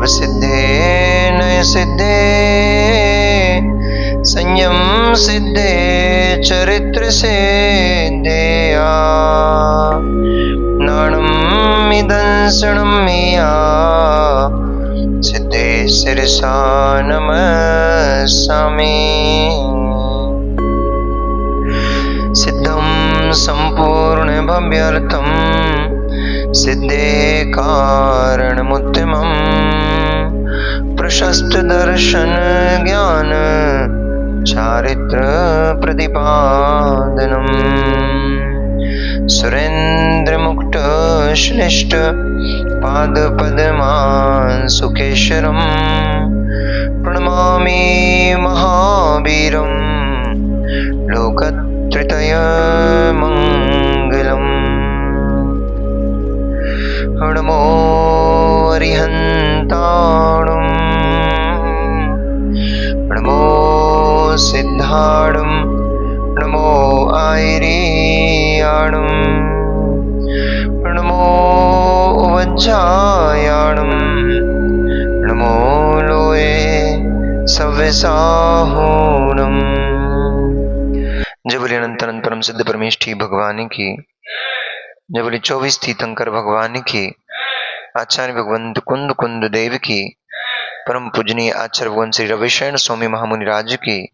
भाव सिद्धे नय सिद्धे संयम सिद्धे चरित्र सिद्धेया नाणम् इदंसणम् मिया सिद्धे शिरसा नमस्सामि। सिद्धं संपूर्ण भव्यर्थं सिद्धे कारणमुत्तमम् प्रशस्त दर्शन ज्ञान चारित्र प्रतिपादनम् सुरेंद्र मुक्त श्रेष्ठ पाद पद्मान् सुकेशरम् प्रणमामि महावीरम् लोकत्रय मंगलम्। नमो अरिहन्ताणम् नमो सिद्धाणम् नमो आयर्याणम् नमो वज्रायाणम् नमो लोये सव्यसाहूणम्। जय बोले अनंत अनंत परम सिद्ध परमेष्ठी भगवान की, जय बोले 24 तीर्थंकर भगवान की, आचार्य भगवंत कुंद कुंद देव की, परम पूजनीय आचार्य भगवंत श्री रविशरण स्वामी महामुनि राज की,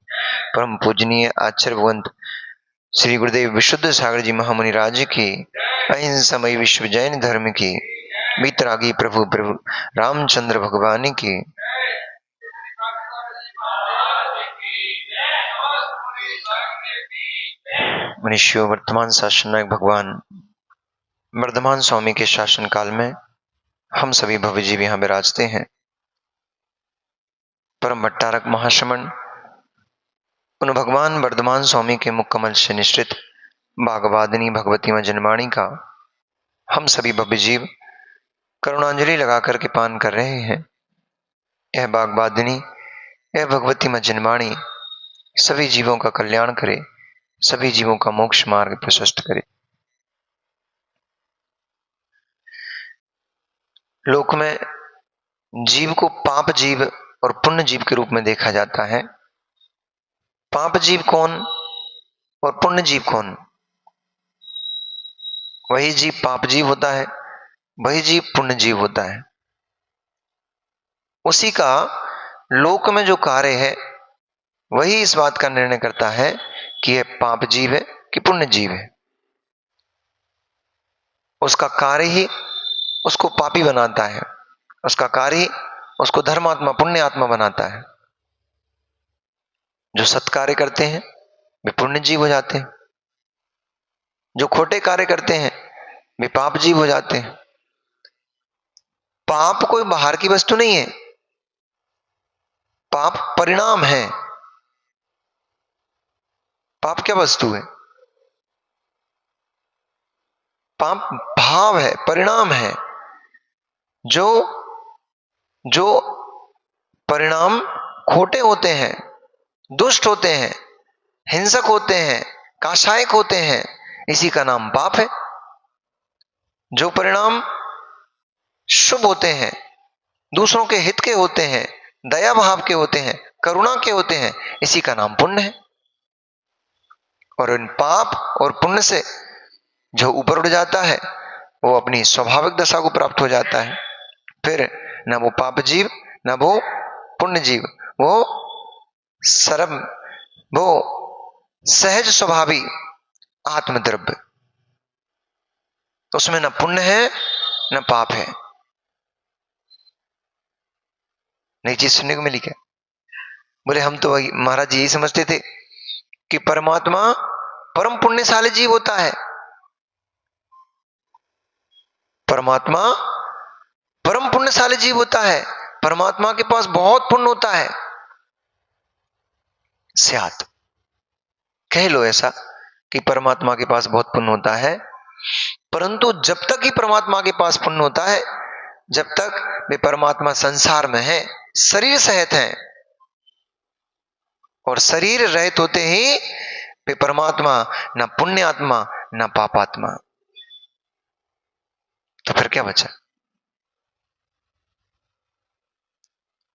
परम पूजनीय आचार्य भगवंत श्री गुरुदेव विशुद्ध सागर जी महामुनि राज की, अहिंसामयी विश्व जैन धर्म की, वीतरागी प्रभु प्रभु रामचंद्र भगवान की। मनुष्यों, वर्तमान शासन नायक भगवान वर्धमान स्वामी के शासन काल में हम सभी भवजीव यहाँ विराजते हैं। परम भट्टारक महाश्रमण उन भगवान वर्धमान स्वामी के मुख कमल से निश्रित बागवादिनी भगवती मां जनवाणी का हम सभी भवजीव करुणांजलि लगा करके पान कर रहे हैं। यह बागवादिनी, यह भगवती मां जनवाणी सभी जीवों का कल्याण करे, सभी जीवों का मोक्ष मार्ग प्रशस्त करे। लोक में जीव को पाप जीव और पुण्य जीव के रूप में देखा जाता है। पाप जीव कौन और पुण्य जीव कौन? वही जीव पाप जीव होता है, वही जीव पुण्य जीव होता है। उसी का लोक में जो कार्य है वही इस बात का निर्णय करता है कि यह पाप जीव है कि पुण्य जीव है। उसका कार्य ही उसको पापी बनाता है, उसका कार्य ही उसको धर्मात्मा पुण्य आत्मा बनाता है। जो सत्कार्य करते हैं वे पुण्य जीव हो जाते हैं, जो खोटे कार्य करते हैं वे पाप जीव हो जाते हैं। पाप कोई बाहर की वस्तु नहीं है, पाप परिणाम है। पाप क्या वस्तु है? पाप भाव है, परिणाम है। जो जो परिणाम खोटे होते हैं, दुष्ट होते हैं, हिंसक होते हैं, काषायक होते हैं, इसी का नाम पाप है। जो परिणाम शुभ होते हैं, दूसरों के हित के होते हैं, दया भाव के होते हैं, करुणा के होते हैं, इसी का नाम पुण्य है। और इन पाप और पुण्य से जो ऊपर उठ जाता है वो अपनी स्वाभाविक दशा को प्राप्त हो जाता है। फिर न वो पाप जीव न वो पुण्य जीव, वो सहज स्वभावी आत्मद्रव्य, उसमें न पुण्य है न पाप है। नई चीज सुनने को मिली क्या? बोले हम तो महाराज यही समझते थे कि परमात्मा परम पुण्यशाली जीव होता है। परमात्मा परम पुण्यशाली जीव होता है, परमात्मा के पास बहुत पुण्य होता है। स्यात कह लो ऐसा कि परमात्मा के पास बहुत पुण्य होता है, परंतु जब तक ही परमात्मा के पास पुण्य होता है, जब तक वे परमात्मा संसार में है, शरीर सहित हैं, और शरीर रहित होते ही वे परमात्मा न पुण्यात्मा न पापात्मा। तो फिर क्या बचा?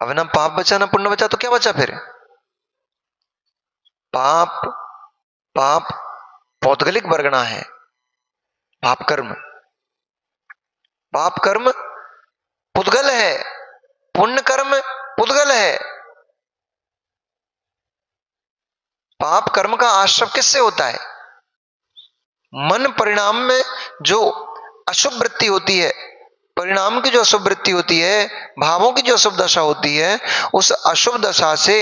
अब ना पाप बचा ना पुण्य बचा, तो क्या बचा फिर? पाप, पाप पौद्गलिक वर्गणा है। पाप कर्म, पाप कर्म पुद्गल है, पुण्य कर्म पुद्गल है। पाप कर्म का आश्रय किससे होता है? मन परिणाम में जो अशुभ वृत्ति होती है, परिणाम की जो अशुभ वृत्ति होती है, भावों की जो अशुभ दशा होती है, उस अशुभ दशा से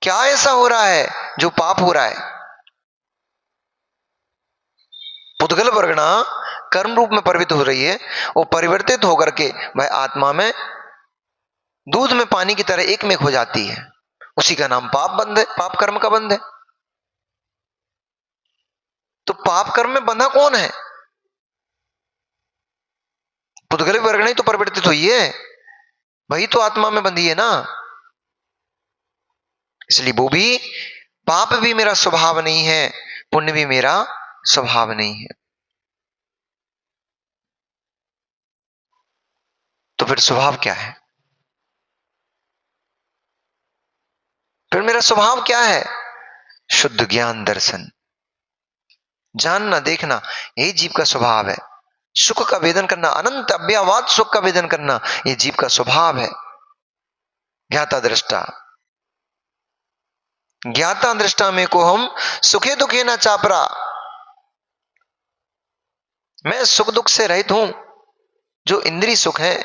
क्या ऐसा हो रहा है जो पाप हो रहा है? पुद्गल वर्गणा कर्म रूप में परिवर्तित हो रही है। वो परिवर्तित होकर के वह आत्मा में दूध में पानी की तरह एक में हो जाती है। उसी का नाम पाप बंध है, पाप कर्म का बंध है। तो पाप कर्म में बंधा कौन है? पुद्गल वर्गणा ही तो परिवर्तित हुई है, वही तो आत्मा में बंधी है ना। इसलिए वो भी, पाप भी मेरा स्वभाव नहीं है, पुण्य भी मेरा स्वभाव नहीं है। तो फिर स्वभाव क्या है? फिर मेरा स्वभाव क्या है? शुद्ध ज्ञान दर्शन, जानना देखना, यही जीव का स्वभाव है। सुख का वेदन करना, अनंत अव्ययवाद सुख का वेदन करना, यह जीव का स्वभाव है। ज्ञाता दृष्टा, ज्ञाता दृष्टा में को हम सुखे दुखे ना चापरा। मैं सुख दुख से रहित हूं। जो इंद्रिय सुख है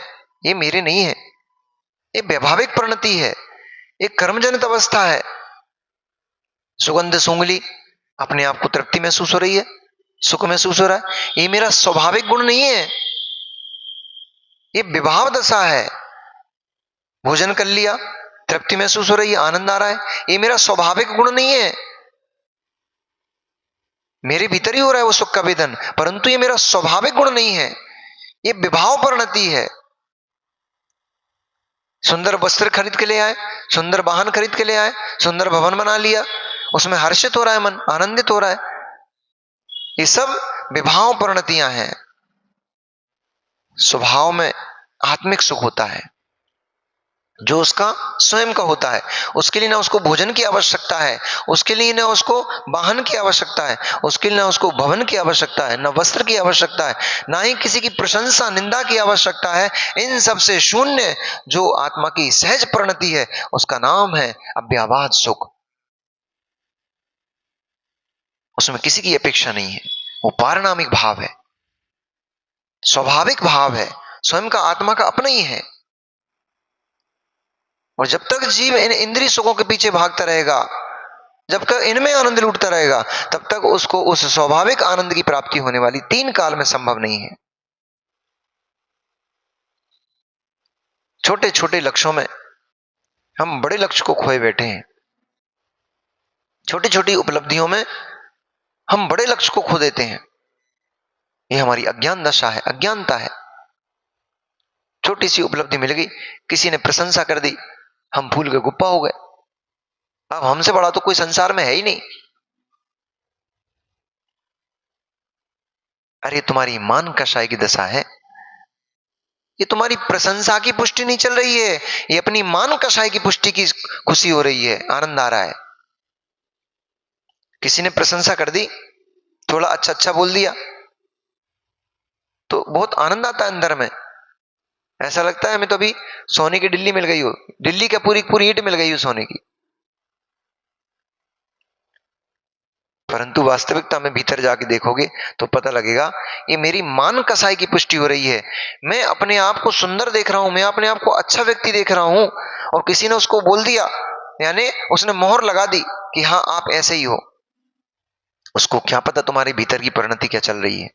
ये मेरे नहीं है, ये वैभाविक परिणति है, एक कर्मजनित अवस्था है। सुगंध सूंघ ली, अपने आप को तृप्ति महसूस हो रही है, सुख महसूस हो रहा है, ये मेरा स्वाभाविक गुण नहीं है, ये विभाव दशा है। भोजन कर लिया, तृप्ति महसूस हो रही है, आनंद आ रहा है, ये मेरा स्वाभाविक गुण नहीं है। मेरे भीतर ही हो रहा है वो सुख का वेदन, परंतु ये मेरा स्वाभाविक गुण नहीं है, ये विभाव परिणति है। सुंदर वस्त्र खरीद के ले आए, सुंदर वाहन खरीद के ले आए, सुंदर भवन बना लिया, उसमें हर्षित हो रहा है, मन आनंदित हो रहा है, ये सब विभाव परिणतियां हैं। स्वभाव में आत्मिक सुख होता है जो उसका स्वयं का होता है। उसके लिए ना उसको भोजन की आवश्यकता है, उसके लिए ना उसको वाहन की आवश्यकता है, उसके लिए ना उसको भवन की आवश्यकता है, ना वस्त्र की आवश्यकता है, ना ही किसी की प्रशंसा निंदा की आवश्यकता है। इन सब से शून्य जो आत्मा की सहज परिणति है, उसका नाम है अव्ययवाद सुख। उसमें किसी की अपेक्षा नहीं है, वो पारिणामिक भाव है, स्वाभाविक भाव है, स्वयं का आत्मा का अपना ही है। और जब तक जीव इन इंद्रिय सुखों के पीछे भागता रहेगा, जब तक इनमें आनंद लूटता रहेगा, तब तक उसको उस स्वाभाविक आनंद की प्राप्ति होने वाली तीन काल में संभव नहीं है। छोटे छोटे लक्ष्यों में हम बड़े लक्ष्य को खोए बैठे हैं, छोटी छोटी उपलब्धियों में हम बड़े लक्ष्य को खो देते हैं। यह हमारी अज्ञान दशा है, अज्ञानता है। छोटी सी उपलब्धि मिल गई, किसी ने प्रशंसा कर दी, हम फूल के गुप्पा हो गए। अब हमसे बड़ा तो कोई संसार में है ही नहीं। अरे तुम्हारी मान कषाय की दशा है, ये तुम्हारी प्रशंसा की पुष्टि नहीं चल रही है, ये अपनी मान कषाय की पुष्टि की खुशी हो रही है, आनंद आ रहा है। किसी ने प्रशंसा कर दी, थोड़ा अच्छा अच्छा बोल दिया, तो बहुत आनंद आता है अंदर में। ऐसा लगता है हमें तो अभी सोने की डिल्ली मिल गई हो, डिल्ली क्या पूरी पूरी ईंट मिल गई हो सोने की। परंतु वास्तविकता में भीतर जाके देखोगे तो पता लगेगा ये मेरी मान कसाई की पुष्टि हो रही है। मैं अपने आप को सुंदर देख रहा हूं, मैं अपने आप को अच्छा व्यक्ति देख रहा हूं, और किसी ने उसको बोल दिया, यानी उसने मोहर लगा दी कि हाँ आप ऐसे ही हो। उसको क्या पता तुम्हारे भीतर की परिणति क्या चल रही है।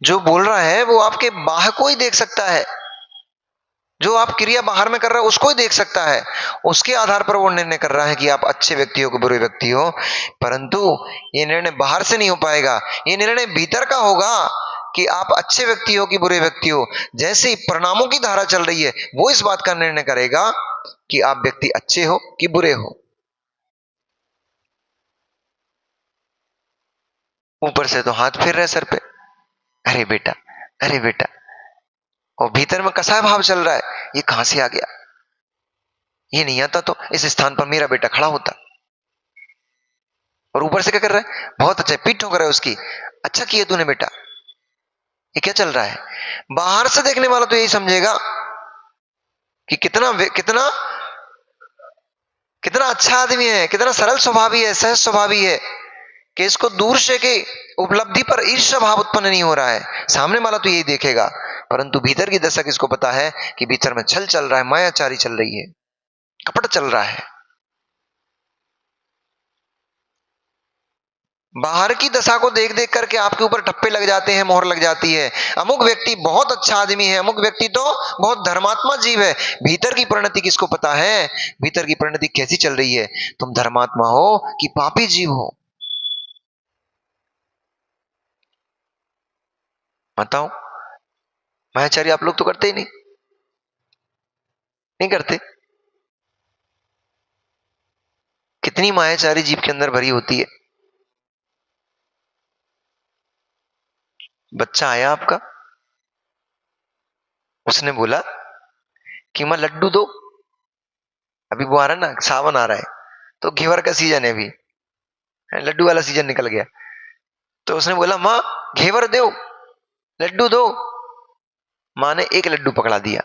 जो बोल रहा है वो आपके बाहर को ही देख सकता है, जो आप क्रिया बाहर में कर रहे हो उसको ही देख सकता है, उसके आधार पर वो निर्णय कर रहा है कि आप अच्छे व्यक्ति हो कि बुरे व्यक्ति हो। परंतु ये निर्णय बाहर से नहीं हो पाएगा, ये निर्णय भीतर का होगा कि आप अच्छे व्यक्ति हो कि बुरे व्यक्ति हो। जैसे ही परिणामों की धारा चल रही है, वो इस बात का निर्णय करेगा कि आप व्यक्ति अच्छे हो कि बुरे हो। ऊपर से तो हाथ फिर रहे सर पे, अरे बेटा, अरे बेटा, और भीतर में कसा भाव चल रहा है, ये कहां से आ गया, ये नहीं आता तो इस स्थान पर मेरा बेटा खड़ा होता। और ऊपर से क्या कर रहा है, बहुत अच्छा, पीठ ठोक रहा है उसकी, अच्छा किया तूने बेटा। ये क्या चल रहा है? बाहर से देखने वाला तो यही समझेगा कि कितना कितना कितना अच्छा आदमी है, कितना सरल स्वभावी है, सहज स्वभावी है, कि इसको दूर से के उपलब्धि पर ईर्ष्या भाव उत्पन्न नहीं हो रहा है। सामने वाला तो यही देखेगा, परंतु भीतर की दशा किसको पता है कि भीतर में छल चल रहा है, मायाचारी चल रही है, कपट चल रहा है। बाहर की दशा को देख देख करके आपके ऊपर ठप्पे लग जाते हैं, मोहर लग जाती है। अमुक व्यक्ति बहुत अच्छा आदमी है, अमुक व्यक्ति तो बहुत धर्मात्मा जीव है। भीतर की परिणति किसको पता है, भीतर की परिणति कैसी चल रही है, तुम धर्मात्मा हो कि पापी जीव हो, बताओ। मायाचारी आप लोग तो करते ही नहीं, नहीं करते। कितनी मायाचारी जीव के अंदर भरी होती है। बच्चा आया आपका, उसने बोला कि मां लड्डू दो, अभी वो आ रहा है ना, सावन आ रहा है, तो घेवर का सीजन है अभी, लड्डू वाला सीजन निकल गया। तो उसने बोला मां घेवर दो, लड्डू दो। मां ने एक लड्डू पकड़ा दिया।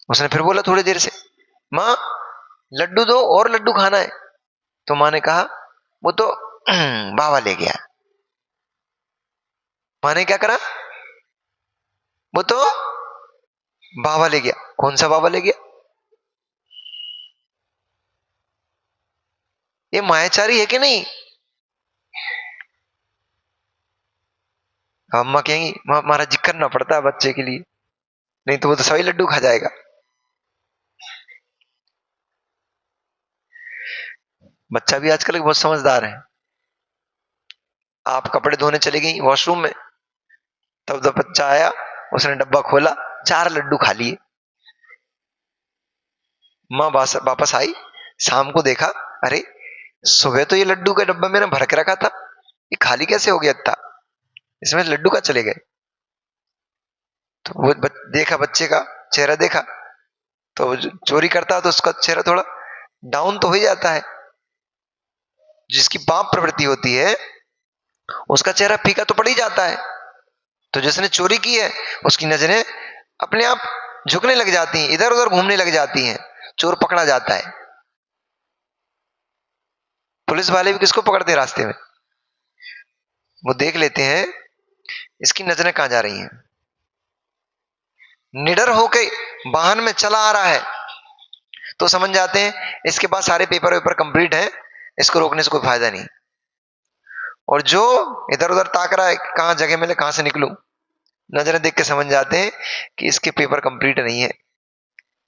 उसने फिर बोला थोड़ी देर से, मां लड्डू दो, और लड्डू खाना है। तो मां ने कहा वो तो बाबा ले गया। मां ने क्या करा, वो तो बाबा ले गया। कौन सा बाबा ले गया? ये मायाचारी है कि नहीं? अम्मा कहेंगी हमारा जिक्र ना पड़ता है बच्चे के लिए, नहीं तो वो तो सभी लड्डू खा जाएगा। बच्चा भी आजकल बहुत समझदार है। आप कपड़े धोने चली गई वॉशरूम में, तब जब बच्चा आया, उसने डब्बा खोला, 4 लड्डू खा लिए। माँ वापस आई, शाम को देखा, अरे सुबह तो ये लड्डू का डब्बा मैंने भर के रखा था, ये खाली कैसे हो गया था, इसमें लड्डू का चले गए। तो वो देखा, बच्चे का चेहरा देखा, तो चोरी करता है तो उसका चेहरा थोड़ा डाउन तो हो ही जाता है। जिसकी पाप प्रवृत्ति होती है उसका चेहरा फीका तो पड़ ही जाता है। तो जिसने चोरी की है उसकी नजरें अपने आप झुकने लग जाती हैं, इधर उधर घूमने लग जाती हैं, चोर पकड़ा जाता है। पुलिस वाले भी किसको पकड़ते हैं रास्ते में, वो देख लेते हैं इसकी नजरें कहां जा रही हैं। निडर होके वाहन में चला आ रहा है तो समझ जाते हैं इसके पास सारे पेपर वेपर कंप्लीट है, इसको रोकने से कोई फायदा नहीं। और जो इधर उधर ताक रहा है कहां जगह मिले कहां से निकलूं, नजरें देख के समझ जाते हैं कि इसके पेपर कंप्लीट नहीं है,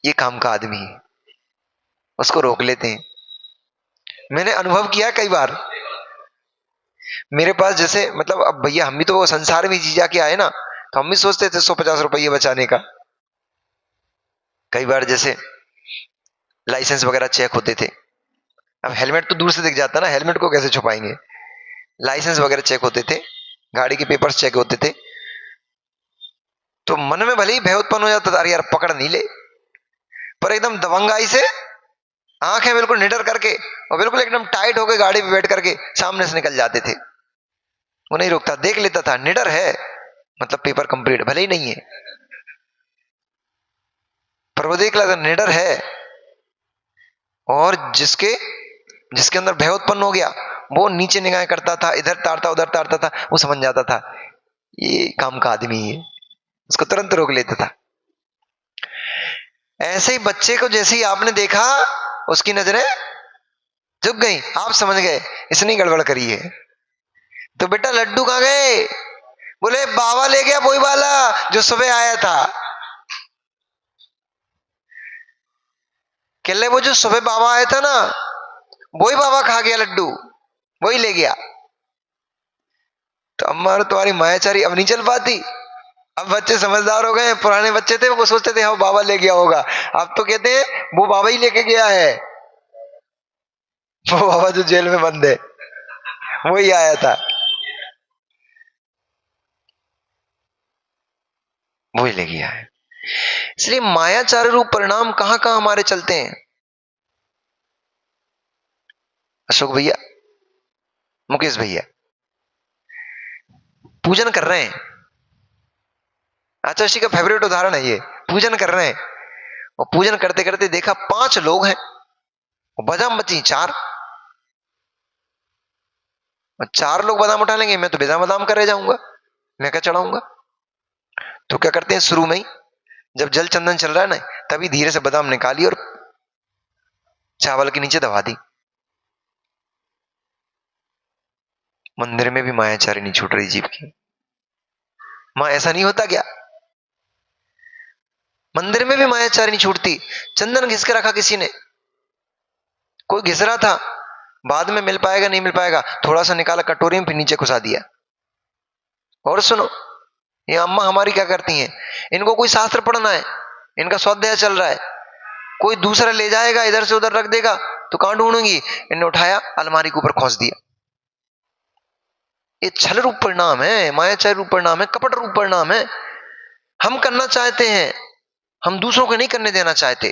ये काम का आदमी है, उसको रोक लेते हैं। मैंने अनुभव किया कई बार। मेरे पास जैसे मतलब अब भैया हम भी तो वो संसार में जी जाके आए ना, तो हम भी सोचते थे 150 रुपये बचाने का। कई बार जैसे लाइसेंस वगैरह चेक होते थे, अब हेलमेट तो दूर से दिख जाता ना, हेलमेट को कैसे छुपाएंगे, लाइसेंस वगैरह चेक होते थे, गाड़ी के पेपर्स चेक होते थे, तो मन में भले ही भय उत्पन्न हो जाता था, अरे यार पकड़ नहीं ले, पर एकदम दबंगाई से आंखें बिल्कुल निडर करके और बिल्कुल एकदम टाइट होकर गाड़ी पे बैठ करके सामने से निकल जाते थे। वो नहीं रुकता, देख लेता था निडर है, मतलब पेपर कंप्लीट भले ही नहीं है, पर वो देख लेता निडर है। और जिसके जिसके अंदर भय उत्पन्न हो गया वो नीचे निगाहें करता था, इधर तारता उधर तारता था, वो समझ जाता था ये काम का आदमी है, उसको तुरंत रोक लेता था। ऐसे ही बच्चे को जैसे ही आपने देखा उसकी नजरें झुक गई, आप समझ गए इसने गड़बड़ करी है। तो बेटा लड्डू कहां गए? बोले बाबा ले गया, वही वाला जो सुबह आया था। कहले वो जो सुबह बाबा आया था ना, वही बाबा खा गया लड्डू, वही ले गया। तो अम्मा तुम्हारी मायाचारी अब नहीं चल पाती। अब बच्चे समझदार हो गए, पुराने बच्चे थे वो सोचते थे हाँ बाबा ले गया होगा, अब तो कहते हैं वो बाबा ही लेके गया है, वो बाबा जो जेल में बंद है वही आया था। वो ही ले गया है। इसलिए मायाचार रूप परिणाम कहां कहां हमारे चलते हैं। अशोक भैया, मुकेश भैया पूजन कर रहे हैं, आचार्य का फेवरेट उदाहरण है ये। पूजन कर रहे हैं और पूजन करते करते देखा 5 लोग हैं, बदाम बची 4, और 4 लोग बादाम उठा लेंगे, मैं तो बिना बादाम कर रह जाऊंगा, मैं क्या चढ़ाऊंगा। तो क्या करते हैं, शुरू में ही जब जल चंदन चल रहा है ना, तभी धीरे से बादाम निकाली और चावल के नीचे दबा दी। मंदिर में भी मायाचारी नहीं छूट रही जीव की। मां ऐसा नहीं होता क्या? मंदिर में भी मायाचारी नहीं छूटती। चंदन घिस के रखा किसी ने, कोई घिस रहा था, बाद में मिल पाएगा नहीं मिल पाएगा, थोड़ा सा निकाला कटोरी में, फिर नीचे घुसा दिया। और सुनो, ये अम्मा हमारी क्या करती हैं, इनको कोई शास्त्र पढ़ना है, इनका स्वाध्याय चल रहा है, कोई दूसरा ले जाएगा इधर से उधर रख देगा तो कहां ढूंढूंगी, इन्होंने उठाया अलमारी के ऊपर खोस दिया। ये छल रूप परिणाम है, मायाचार रूप परिणाम है, कपट रूप परिणाम है। हम करना चाहते हैं, हम दूसरों को नहीं करने देना चाहते।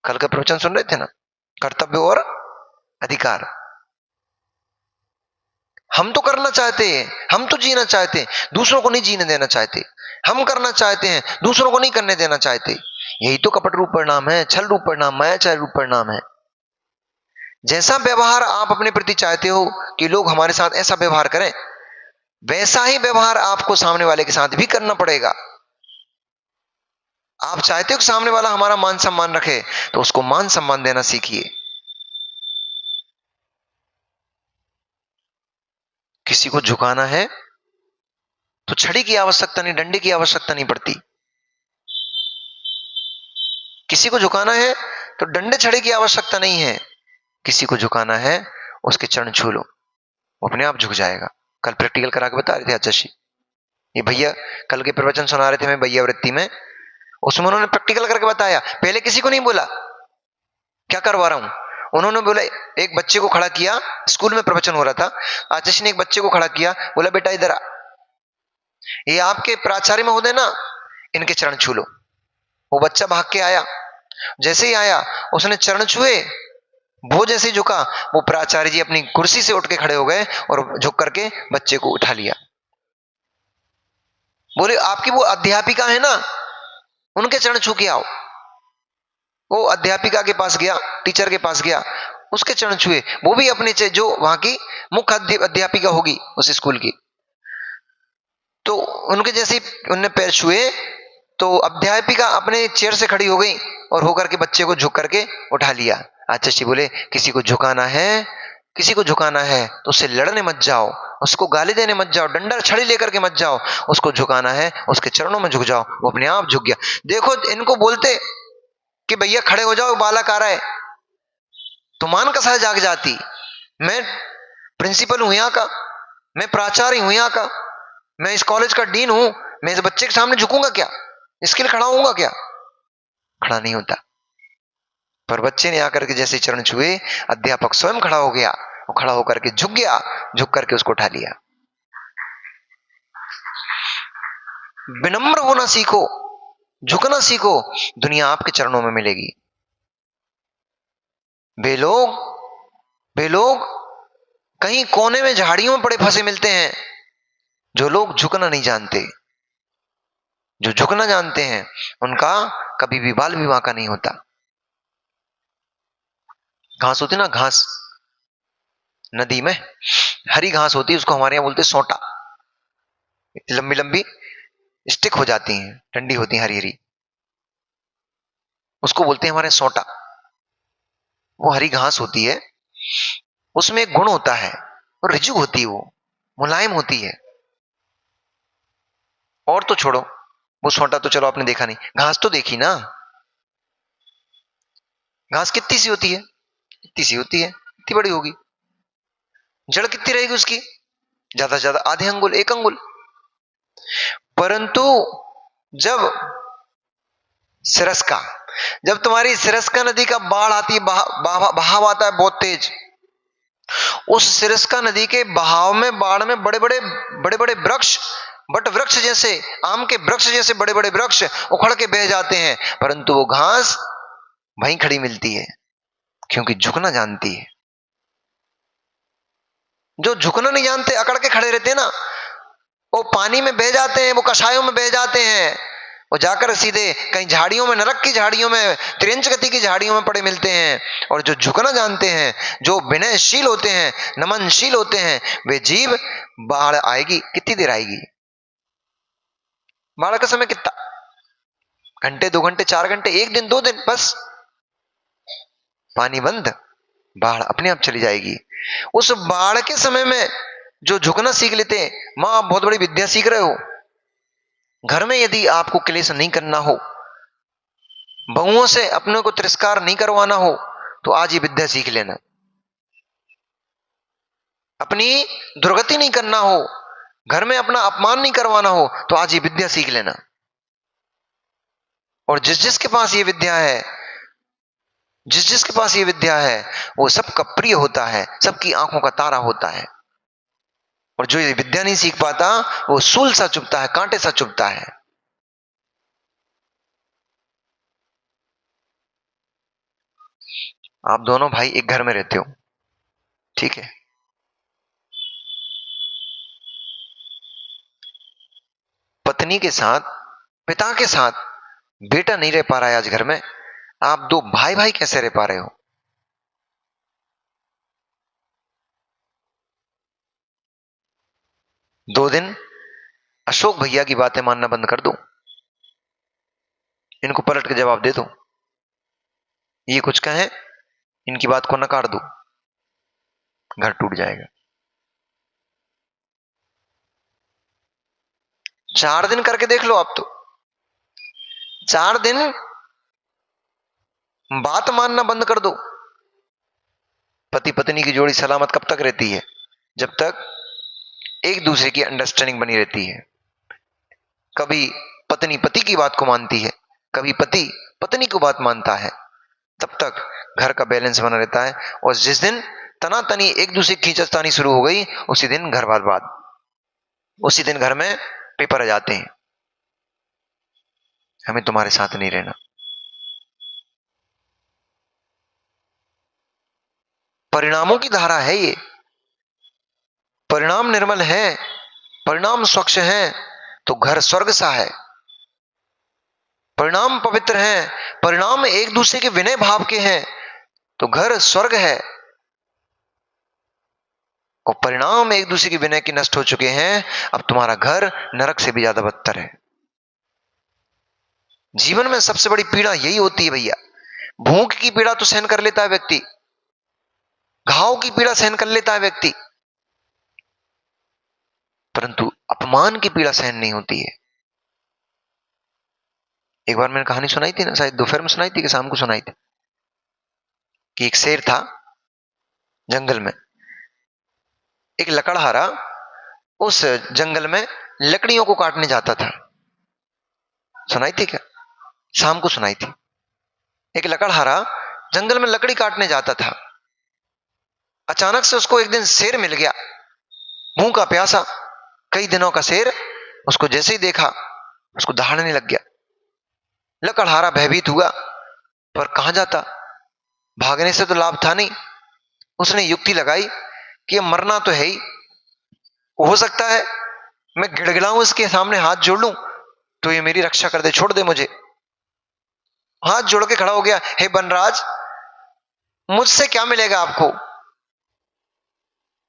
कल का प्रवचन सुन रहे थे ना, कर्तव्य और अधिकार। हम तो करना चाहते हैं, हम तो जीना चाहते हैं, दूसरों को नहीं जीने देना चाहते। हम करना चाहते हैं, दूसरों को नहीं करने देना चाहते। यही तो कपट रूप परिणाम है, छल रूप परिणाम, मायाचार रूप परिणाम है। जैसा व्यवहार आप अपने प्रति चाहते हो कि लोग हमारे साथ ऐसा व्यवहार करें, वैसा ही व्यवहार आपको सामने वाले के साथ भी करना पड़ेगा। आप चाहते हो कि सामने वाला हमारा मान सम्मान रखे, तो उसको मान सम्मान देना सीखिए। किसी को झुकाना है तो छड़ी की आवश्यकता नहीं, डंडे की आवश्यकता नहीं पड़ती। किसी को झुकाना है तो डंडे छड़ी की आवश्यकता नहीं है। किसी को झुकाना है, उसके चरण छू लो, वो अपने आप झुक जाएगा। कल प्रैक्टिकल करा के बता रहे थे आचार्य, ये भैया कल के प्रवचन सुना रहे थे मैं भैया वृत्ति में, उसमें उन्होंने प्रैक्टिकल करके बताया। पहले किसी को नहीं बोला क्या करवा रहा हूं, उन्होंने बोला, एक बच्चे को खड़ा किया, स्कूल में प्रवचन हो रहा था, आचार्य ने एक बच्चे को खड़ा किया, बोला बेटा इधर आ, ये आपके प्राचार्य महोदय ना, इनके चरण छू लो। वो बच्चा भाग के आया, जैसे ही आया उसने चरण छुए, वो जैसे ही झुका, वो प्राचार्य जी अपनी कुर्सी से उठ के खड़े हो गए और झुक करके बच्चे को उठा लिया। बोले आपकी वो अध्यापिका है ना, उनके चरण छू के आओ। वो अध्यापिका के पास गया, टीचर के पास गया, उसके चरण छुए, वो भी अपने जो वहां की मुख्य अध्यापिका होगी उस स्कूल की, तो उनके जैसे उनने पैर छुए तो अध्यापिका अपने चेयर से खड़ी हो गई और होकर के बच्चे को झुक करके उठा लिया। आचार्य बोले किसी को झुकाना है, किसी को झुकाना है तो उससे लड़ने मत जाओ, उसको गाली देने मत जाओ, डंडा छड़ी लेकर के मत जाओ, उसको झुकाना है, उसके चरणों में झुक जाओ, वो अपने आप झुक गया। देखो इनको बोलते कि भैया खड़े हो जाओ, बालक आ रहा है, तो मान कसा जाग जाती। मैं प्रिंसिपल हूं यहाँ का, मैं प्राचार्य हूं यहाँ का, मैं इस कॉलेज का डीन हूं, मैं इस बच्चे के सामने झुकूंगा क्या, इसके लिए खड़ा होऊंगा क्या? खड़ा नहीं होता। पर बच्चे ने आकर के जैसे चरण छुए, अध्यापक स्वयं खड़ा हो गया, वो खड़ा होकर के झुक गया, झुक करके उसको उठा लिया। विनम्र होना सीखो, झुकना सीखो, दुनिया आपके चरणों में मिलेगी। वे लोग कहीं कोने में झाड़ियों में पड़े फंसे मिलते हैं, जो लोग झुकना नहीं जानते। जो झुकना जानते हैं उनका कभी भी बाल विवाह का नहीं होता। घास होती ना, घास नदी में हरी घास होती है, उसको हमारे यहां बोलते सोटा, लंबी लंबी स्टिक हो जाती हैं, ठंडी होती हैं, हरी हरी, उसको बोलते हैं हमारे सोटा। वो हरी घास होती है, उसमें एक गुण होता है, वो रिजु होती है, वो मुलायम होती है। और तो छोड़ो, वो सोटा तो चलो आपने देखा नहीं, घास तो देखी ना। घास कितनी सी होती है, इतनी सी होती है, इतनी बड़ी होगी। जड़ कितनी रहेगी उसकी, ज्यादा से ज्यादा आधे अंगुल, 1 अंगुल। परंतु जब सिरस्का, जब तुम्हारी सिरस्का नदी का बाढ़ आती है, बहाव आता है बहुत तेज, उस सिरस्का नदी के बहाव में, बाढ़ में बड़े बड़े वृक्ष बट वृक्ष जैसे, आम के वृक्ष जैसे बड़े बड़े वृक्ष उखड़ के बह जाते हैं, परंतु वो घास वहीं खड़ी मिलती है, क्योंकि झुकना जानती है। जो झुकना नहीं जानते, अकड़ के खड़े रहते हैं ना, वो पानी में बह जाते हैं, वो कषायों में बह जाते हैं, वो जाकर सीधे कहीं झाड़ियों में, नरक की झाड़ियों में, त्रियंच गति की झाड़ियों में पड़े मिलते हैं। और जो झुकना जानते हैं, जो विनयशील होते हैं, नमनशील होते हैं, वे जीव, बाढ़ आएगी, कितनी देर आएगी? बाढ़ का समय कितना? घंटे, 2 घंटे, 4 घंटे, 1 दिन, 2 दिन, बस पानी बंद, बाढ़ अपने आप चली जाएगी। उस बाढ़ के समय में जो झुकना सीख लेते हैं, मां आप बहुत बड़ी विद्या सीख रहे हो, घर में यदि आपको क्लेश नहीं करना हो, बहुओं से अपने को तिरस्कार नहीं करवाना हो, तो आज ये विद्या सीख लेना। अपनी दुर्गति नहीं करना हो, घर में अपना अपमान नहीं करवाना हो, तो आज ये विद्या सीख लेना। और जिस जिसके पास ये विद्या है, जिस जिसके पास ये विद्या है, वो सबका प्रिय होता है, सबकी आंखों का तारा होता है। और जो ये विद्या नहीं सीख पाता, वो सूल सा चुभता है, कांटे सा चुभता है। आप दोनों भाई एक घर में रहते हो, ठीक है, पत्नी के साथ, पिता के साथ बेटा नहीं रह पा रहा है आज घर में, आप 2 भाई भाई कैसे रह पा रहे हो? दो दिन अशोक भैया की बातें मानना बंद कर दो, इनको पलट के जवाब दे दो, ये कुछ कहें, इनकी बात को नकार दो, घर टूट जाएगा। 4 दिन करके देख लो आप तो, 4 दिन बात मानना बंद कर दो। पति पत्नी की जोड़ी सलामत कब तक रहती है? जब तक एक दूसरे की अंडरस्टैंडिंग बनी रहती है। कभी पत्नी पति की बात को मानती है, कभी पति पत्नी को बात मानता है, तब तक घर का बैलेंस बना रहता है। और जिस दिन तनातनी एक दूसरे की खींचतानी शुरू हो गई, उसी दिन घर बर्बाद, उसी दिन घर में पेपर आ जाते हैं, हमें तुम्हारे साथ नहीं रहना। परिणामों की धारा है ये, परिणाम निर्मल है, परिणाम स्वच्छ है, तो घर स्वर्ग सा है। परिणाम पवित्र हैं, परिणाम एक दूसरे के विनय भाव के हैं, तो घर स्वर्ग है। और परिणाम एक दूसरे के विनय के नष्ट हो चुके हैं, अब तुम्हारा घर नरक से भी ज्यादा बदतर है। जीवन में सबसे बड़ी पीड़ा यही होती है भैया। भूख की पीड़ा तो सहन कर लेता है व्यक्ति, घाव की पीड़ा सहन कर लेता है व्यक्ति, परंतु अपमान की पीड़ा सहन नहीं होती है। एक बार मैंने कहानी सुनाई थी ना, शायद दोपहर में सुनाई थी कि शाम को सुनाई थी, कि एक शेर था जंगल में, एक लकड़हारा उस जंगल में लकड़ियों को काटने जाता था। सुनाई थी क्या? शाम को सुनाई थी। एक लकड़हारा जंगल में लकड़ी काटने जाता था, अचानक से उसको एक दिन शेर मिल गया, भूखा प्यासा, कई दिनों का शेर। उसको जैसे ही देखा, उसको दहाड़ने लग गया। लकड़हारा भयभीत हुआ, पर कहां जाता, भागने से तो लाभ था नहीं। उसने युक्ति लगाई कि मरना तो है ही, हो सकता है मैं गिड़गिड़ाऊं, इसके सामने हाथ जोड़ लूं तो ये मेरी रक्षा कर दे, छोड़ दे मुझे। हाथ जोड़ के खड़ा हो गया, हे बनराज, मुझसे क्या मिलेगा आपको?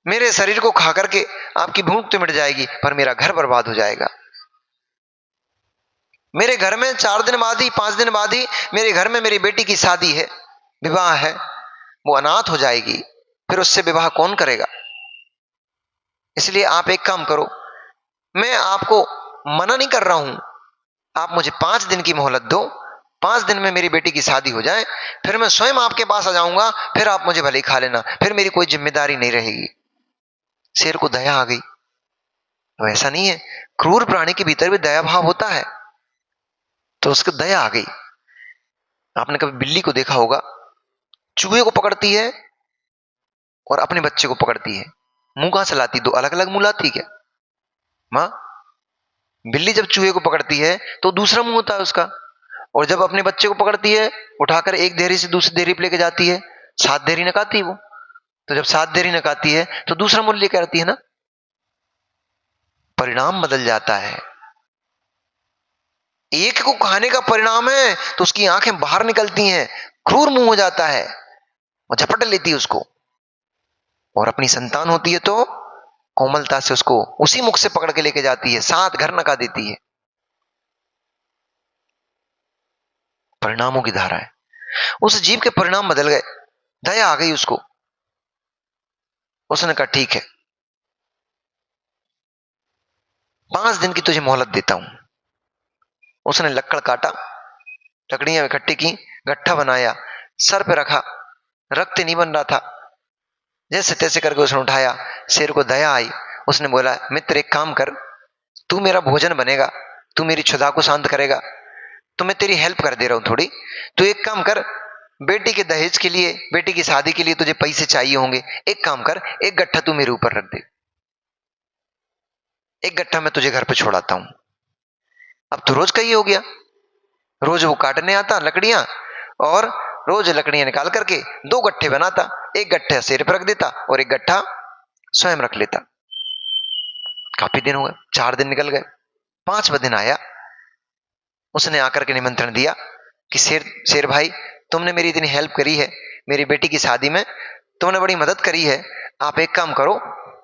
मेरे शरीर को खा करके आपकी भूख तो मिट जाएगी, पर मेरा घर बर्बाद हो जाएगा। मेरे घर में 4 दिन बाद ही, 5 दिन बाद ही मेरे घर में मेरी बेटी की शादी है, विवाह है, वो अनाथ हो जाएगी, फिर उससे विवाह कौन करेगा? इसलिए आप एक काम करो, मैं आपको मना नहीं कर रहा हूं, आप मुझे 5 दिन की मोहलत दो, 5 दिन में मेरी बेटी की शादी हो जाए, फिर मैं स्वयं आपके पास आ जाऊंगा, फिर आप मुझे भले ही खा लेना, फिर मेरी कोई जिम्मेदारी नहीं रहेगी। शेर को दया आ गई। तो ऐसा नहीं है, क्रूर प्राणी के भीतर भी दया भाव होता है, तो उसको दया आ गई। आपने कभी बिल्ली को देखा होगा, चूहे को पकड़ती है और अपने बच्चे को पकड़ती है, मुंह कहां से लाती? 2 अलग अलग मुंह लाती क्या मां? बिल्ली जब चूहे को पकड़ती है तो दूसरा मुंह होता है उसका, और जब अपने बच्चे को पकड़ती है उठाकर एक देहरी से दूसरी देहरी पे लेके जाती है, 7 देहरी नकाती है वो। तो जब 7 देहरी नकाती है तो दूसरा मुंह लेकर आती है ना, परिणाम बदल जाता है। एक को खाने का परिणाम है तो उसकी आंखें बाहर निकलती हैं, क्रूर मुंह हो जाता है और झपट लेती है उसको। और अपनी संतान होती है तो कोमलता से उसको उसी मुख से पकड़ के लेके जाती है, 7 घर नका देती है। परिणामों की धारा है। उस जीव के परिणाम बदल गए, दया आ गई उसको। उसने कहा ठीक है, 5 दिन की तुझे मोहलत देता हूं। उसने लक्कड़ काटा, लकड़ियां इकट्ठी की, गट्ठा बनाया, सर पे रखा, रक्त नहीं बन रहा था, जैसे तैसे करके उसने उठाया। शेर को दया आई, उसने बोला मित्र एक काम कर, तू मेरा भोजन बनेगा, तू मेरी क्षुधा को शांत करेगा, तो मैं तेरी हेल्प कर दे रहा हूं थोड़ी। तू एक काम कर, बेटी के दहेज के लिए, बेटी की शादी के लिए तुझे पैसे चाहिए होंगे, एक काम कर, एक गट्ठा तू मेरे ऊपर रख दे, एक गट्ठा मैं तुझे घर पे छोड़ाता हूं। अब तो रोज का ही हो गया, रोज वो काटने आता लकड़ियां, और रोज लकड़ियां निकाल करके 2 गट्ठे बनाता, एक गट्ठा शेर पर रख देता और एक गट्ठा स्वयं रख लेता। काफी दिन हो गए, 4 दिन निकल गए, 5वां दिन आया। उसने आकर के निमंत्रण दिया कि शेर भाई, तुमने मेरी इतनी हेल्प करी है, मेरी बेटी की शादी में तुमने बड़ी मदद करी है, आप एक काम करो,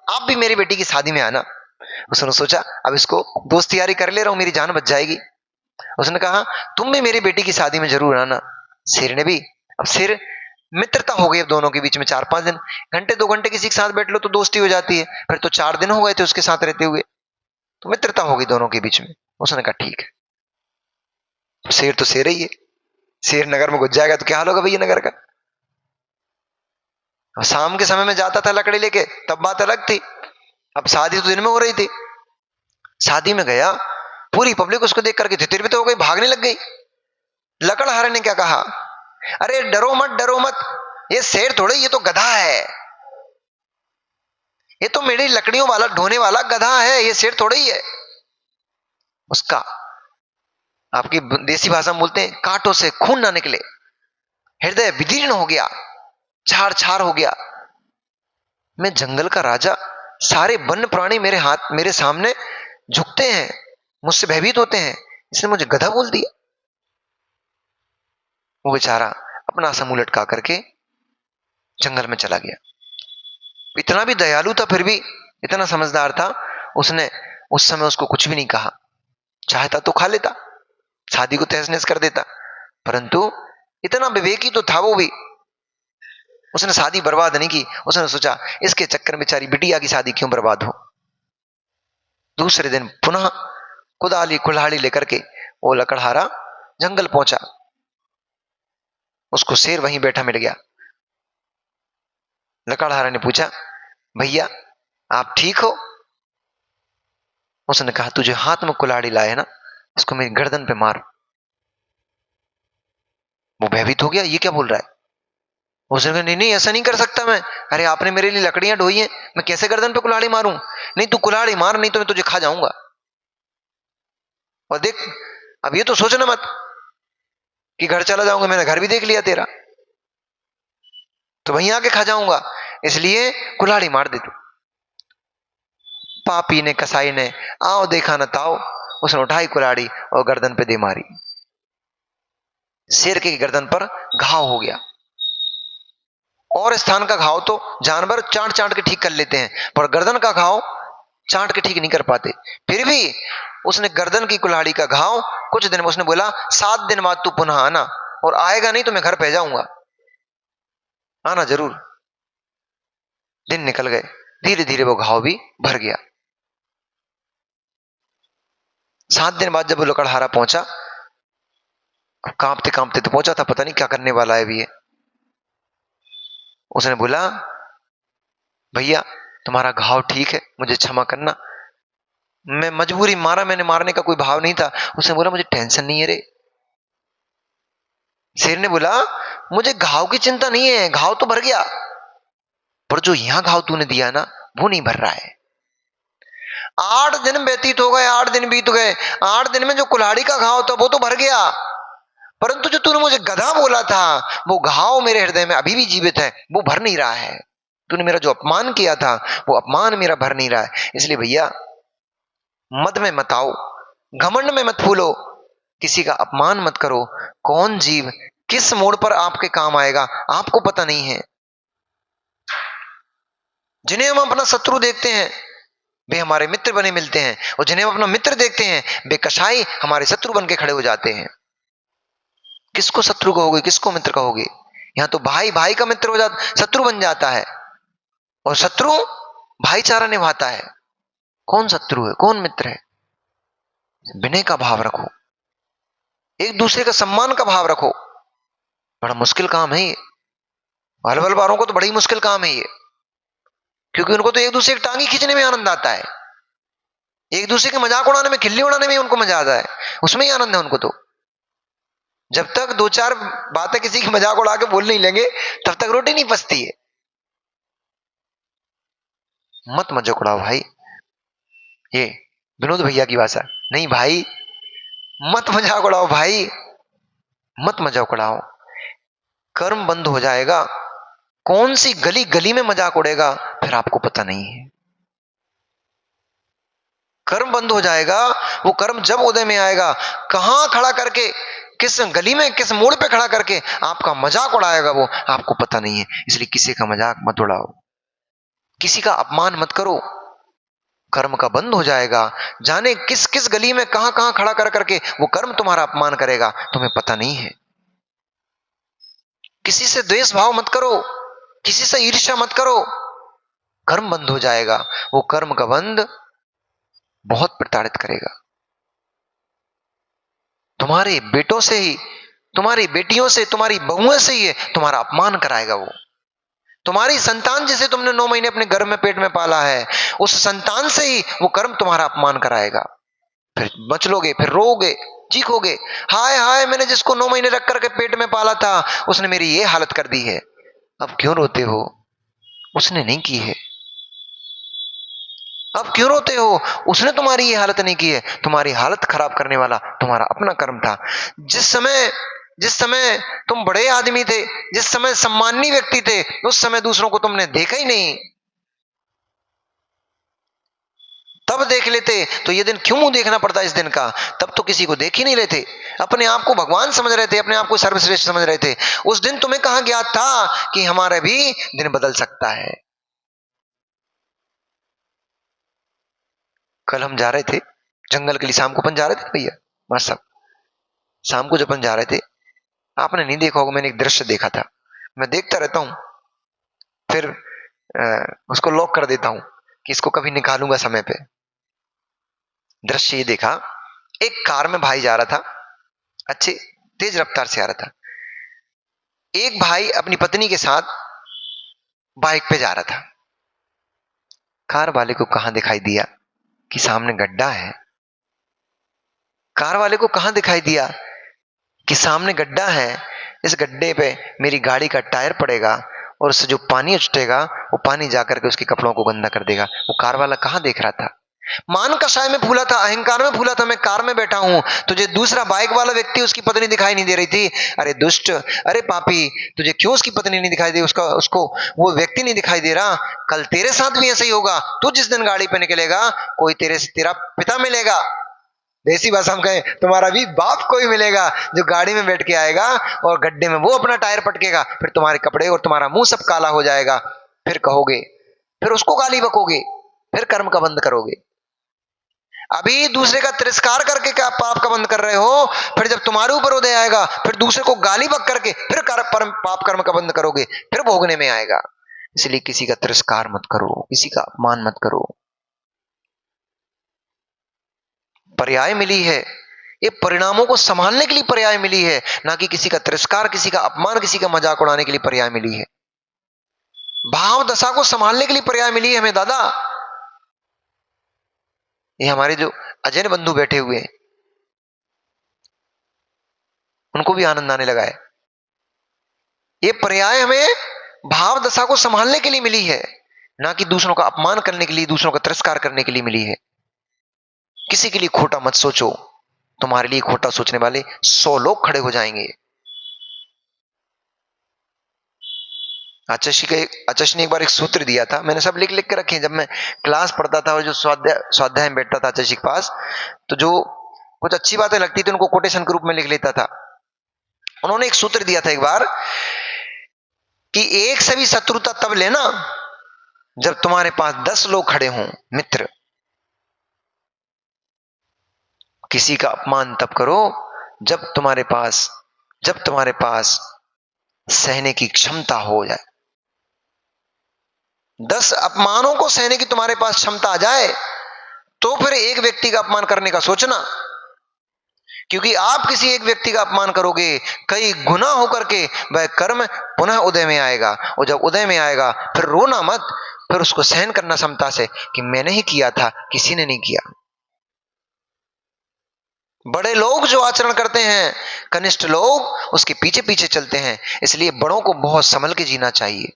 आप भी मेरी बेटी की शादी में आना। उसने सोचा अब इसको दोस्ती यारी कर ले रहा हूं, मेरी जान बच जाएगी। उसने कहा तुम भी मेरी बेटी की शादी में जरूर आना। शेर ने भी, अब शेर मित्रता हो गई अब दोनों के बीच में, 4-5 दिन, घंटे 2 घंटे किसी के साथ बैठ लो तो दोस्ती हो जाती है, फिर तो 4 दिन हो गए थे उसके साथ रहते हुए, तो मित्रता हो गई दोनों के बीच में। उसने कहा ठीक है। तो शेर तो शेर ही है, शेर नगर में घुस जाएगा तो क्या हाल होगा भैया नगर का। और शाम के समय में जाता था लकड़ी लेके, तब बात अलग थी, अब शादी तो दिन में हो रही थी। शादी में गया, पूरी पब्लिक उसको देख करके तितर-बितर हो गई, भागने लग गई। लकड़हारे ने क्या कहा, अरे डरो मत, डरो मत, ये शेर थोड़े, ये तो गधा है, ये तो मेरी लकड़ियों वाला ढोने वाला गधा है, ये शेर थोड़े ही है। उसका, आपकी देसी भाषा में बोलते हैं, कांटों से खून ना निकले, हृदय विदीर्ण हो गया, छार छार हो गया। मैं जंगल का राजा, सारे वन्य प्राणी मेरे हाथ, मेरे सामने झुकते हैं, मुझसे भयभीत होते हैं, इसने मुझे गधा बोल दिया। वो बेचारा अपना समूह लटका करके जंगल में चला गया। इतना भी दयालु था, फिर भी इतना समझदार था, उसने उस समय उसको कुछ भी नहीं कहा। चाहता तो खा लेता, शादी को तहस नहस कर देता, परंतु इतना विवेकी तो था वो भी, उसने शादी बर्बाद नहीं की। उसने सोचा इसके चक्कर में बेचारी बिटिया की शादी क्यों बर्बाद हो। दूसरे दिन पुनः कुदाली कुल्हाड़ी लेकर के वो लकड़हारा जंगल पहुंचा, उसको शेर वहीं बैठा मिल गया। लकड़हारा ने पूछा भैया आप ठीक हो। उसने कहा तुझे हाथ में कुल्हाड़ी लाए ना, इसको मेरी गर्दन पे मार। वो भयभीत हो गया, ये क्या बोल रहा है। उसने कहा नहीं नहीं ऐसा नहीं कर सकता मैं, अरे आपने मेरे लिए लकड़ियां ढोई हैं, मैं कैसे गर्दन पे कुल्हाड़ी मारूं। नहीं तू कुल्हाड़ी मार, नहीं तो मैं तुझे खा जाऊंगा। और देख अब ये तो सोचना मत कि घर चला जाऊंगा, मैंने घर भी देख लिया तेरा, तो वहीं आके खा जाऊंगा, इसलिए कुल्हाड़ी मार दे तू। पापी ने, कसाई ने, आओ देखा न ताओ, उसने उठाई कुल्हाड़ी और गर्दन पे दे मारी। शेर की गर्दन पर घाव हो गया। और स्थान का घाव तो जानवर चाट चाट के ठीक कर लेते हैं, पर गर्दन का घाव चाट के ठीक नहीं कर पाते। फिर भी उसने गर्दन की कुल्हाड़ी का घाव, कुछ दिन में उसने बोला 7 दिन बाद तू पुनः आना, और आएगा नहीं तो मैं घर पे जाऊंगा, आना जरूर। दिन निकल गए, धीरे धीरे वो घाव भी भर गया। 7 दिन बाद जब वो लकड़हारा पहुंचा, कांपते कांपते तो पहुंचा था, पता नहीं क्या करने वाला है भी ये। उसने बोला भैया तुम्हारा घाव ठीक है, मुझे क्षमा करना, मैं मजबूरी मारा, मैंने मारने का कोई भाव नहीं था। उसने बोला मुझे टेंशन नहीं है रे। शेर ने बोला मुझे घाव की चिंता नहीं है, घाव तो भर गया, पर जो यहां घाव तूने दिया ना वो नहीं भर रहा है। 8 दिन व्यतीत हो गए, 8 दिन बीत गए। 8 दिन में जो कुल्हाड़ी का घाव था वो तो भर गया, परंतु जो तूने मुझे गधा बोला था वो घाव मेरे हृदय में अभी भी जीवित है, वो भर नहीं रहा है। तूने मेरा जो अपमान किया था वो अपमान मेरा भर नहीं रहा है। इसलिए भैया मद में मत आओ, घमंड में मत फूलो, किसी का अपमान मत करो। कौन जीव किस मोड़ पर आपके काम आएगा आपको पता नहीं है। जिन्हें हम अपना शत्रु देखते हैं वे हमारे मित्र बने मिलते हैं, और जिन्हें हम अपना मित्र देखते हैं वे कसाई हमारे शत्रु बन के खड़े हो जाते हैं। किसको शत्रु कहोगे, किसको मित्र कहोगे? यहां तो भाई भाई का मित्र हो जाता, शत्रु बन जाता है, और शत्रु भाईचारा निभाता है। कौन शत्रु है, कौन मित्र है? विनय का भाव रखो, एक दूसरे का सम्मान का भाव रखो। बड़ा मुश्किल काम है ये, अलवल वालों को तो बड़ी मुश्किल काम है ये, क्योंकि उनको तो एक दूसरे की टांगी खींचने में आनंद आता है, एक दूसरे के मजाक उड़ाने में, खिल्ली उड़ाने में उनको मजा आता है, उसमें ही आनंद है उनको। तो जब तक 2-4 बातें किसी की मजाक उड़ा के बोल नहीं लेंगे तब तक रोटी नहीं पचती है। मत मजाक उड़ाओ भाई, ये विनोद भैया की भाषा नहीं भाई, मत मजाक उड़ाओ भाई, मत मजाक उड़ाओ। कर्म बंद हो जाएगा, कौन सी गली गली में मजाक उड़ेगा फिर आपको पता नहीं है। कर्म बंद हो जाएगा, वो कर्म जब उदय में आएगा, कहां खड़ा करके, किस गली में, किस मोड़ पे खड़ा करके आपका मजाक उड़ाएगा वो आपको पता नहीं है। इसलिए किसी का मजाक मत उड़ाओ, किसी का अपमान मत करो। कर्म का बंद हो जाएगा, जाने किस किस गली में कहां कहां खड़ा कर करके वो कर्म तुम्हारा अपमान करेगा, तुम्हें पता नहीं है। किसी से द्वेष भाव मत करो, किसी से ईर्ष्या मत करो, कर्म बंद हो जाएगा। वो कर्म का बंद बहुत प्रताड़ित करेगा। तुम्हारे बेटों से ही, तुम्हारी बेटियों से, तुम्हारी बहुओं से ही तुम्हारा अपमान कराएगा। वो तुम्हारी संतान जिसे तुमने 9 महीने अपने गर्भ में, पेट में पाला है, उस संतान से ही वो कर्म तुम्हारा अपमान कराएगा। फिर मचलोगे, फिर रोओगे, चीखोगे, हाय हाय मैंने जिसको 9 महीने रख करके पेट में पाला था उसने मेरी ये हालत कर दी है। अब क्यों रोते हो? उसने नहीं की है। अब क्यों रोते हो? उसने तुम्हारी ये हालत नहीं की है। तुम्हारी हालत खराब करने वाला तुम्हारा अपना कर्म था। जिस समय तुम बड़े आदमी थे, जिस समय सम्माननीय व्यक्ति थे, उस समय दूसरों को तुमने देखा ही नहीं। तब देख लेते तो ये दिन क्यों मुंह देखना पड़ता इस दिन का? तब तो किसी को देख ही नहीं लेते, अपने आप को भगवान समझ रहे थे, अपने आप को सर्वश्रेष्ठ समझ रहे थे। उस दिन तुम्हें कहां ज्ञात था कि हमारा भी दिन बदल सकता है। कल हम जा रहे थे जंगल के लिए, शाम को अपन जा रहे थे भैया मास्टर साहब, शाम को जब अपन जा रहे थे, आपने नहीं देखा होगा, मैंने एक दृश्य देखा था। मैं देखता रहता हूं, फिर उसको लॉक कर देता हूं कि इसको कभी निकालूंगा समय पे। दृश्य ये देखा, एक कार में भाई जा रहा था, अच्छे तेज रफ्तार से आ रहा था। एक भाई अपनी पत्नी के साथ बाइक पे जा रहा था। कार वाले को कहां दिखाई दिया कि सामने गड्ढा है? कार वाले को कहां दिखाई दिया कि सामने गड्ढा है, इस गड्ढे पे मेरी गाड़ी का टायर पड़ेगा और उससे जो पानी उछटेगा वो पानी जाकर के उसके कपड़ों को गंदा कर देगा। वो कार वाला कहां देख रहा था? मान कषाय में फूला था, अहंकार में फूला था। मैं कार में बैठा हूं, तुझे दूसरा बाइक वाला व्यक्ति, उसकी पत्नी दिखाई नहीं दे रही थी। अरे दुष्ट, अरे पापी, तुझे क्यों उसकी पत्नी नहीं दिखाई दे, उसको वो व्यक्ति नहीं दिखाई दे रहा? कल तेरे साथ भी ऐसा ही होगा। तू जिस दिन गाड़ी पे निकलेगा, कोई तेरा पिता मिलेगा, देसी भाषा में कहें तुम्हारा भी बाप कोई मिलेगा, जो गाड़ी में बैठ के आएगा और गड्ढे में वो अपना टायर पटकेगा। फिर तुम्हारे कपड़े और तुम्हारा मुंह सब काला हो जाएगा। फिर कहोगे, फिर उसको गाली बकोगे, फिर कर्म का बंद करोगे। अभी दूसरे का तिरस्कार करके क्या पाप का बंद कर रहे हो? फिर जब तुम्हारे ऊपर उदय आएगा, फिर दूसरे को गाली बक करके फिर पाप कर्म का बंद करोगे, फिर भोगने में आएगा। इसलिए किसी का तिरस्कार मत करो, किसी का अपमान मत करो। पर्याय मिली है, ये परिणामों को संभालने के लिए पर्याय मिली है, ना कि किसी का तिरस्कार, किसी का अपमान, किसी का मजाक उड़ाने के लिए पर्याय मिली है। भाव दशा को संभालने के लिए पर्याय मिली है हमें दादा। ये हमारे जो अजय बंधु बैठे हुए हैं, उनको भी आनंद आने लगा है। ये पर्याय हमें भाव दशा को संभालने के लिए मिली है, ना कि दूसरों का अपमान करने के लिए, दूसरों का तिरस्कार करने के लिए मिली है। किसी के लिए खोटा मत सोचो, तुम्हारे लिए खोटा सोचने वाले 100 लोग खड़े हो जाएंगे। आचार्य ने एक बार एक सूत्र दिया था, मैंने सब लिख लिख के रखे हैं। जब मैं क्लास पढ़ता था और जो स्वाध्याय में बैठता था आचार्य के पास, तो जो कुछ अच्छी बातें लगती थी उनको कोटेशन के रूप में लिख लेता था। उन्होंने एक सूत्र दिया था एक बार कि एक से भी शत्रुता तब लेना जब तुम्हारे पास 10 लोग खड़े हों मित्र। किसी का अपमान तब करो जब तुम्हारे पास सहने की क्षमता हो जाए। 10 अपमानों को सहने की तुम्हारे पास क्षमता आ जाए तो फिर एक व्यक्ति का अपमान करने का सोचना, क्योंकि आप किसी एक व्यक्ति का अपमान करोगे, कई गुना होकर के वह कर्म पुनः उदय में आएगा, और जब उदय में आएगा फिर रोना मत, फिर उसको सहन करना क्षमता से कि मैंने ही किया था, किसी ने नहीं किया। बड़े लोग जो आचरण करते हैं, कनिष्ठ लोग उसके पीछे पीछे चलते हैं। इसलिए बड़ों को बहुत संभल के जीना चाहिए।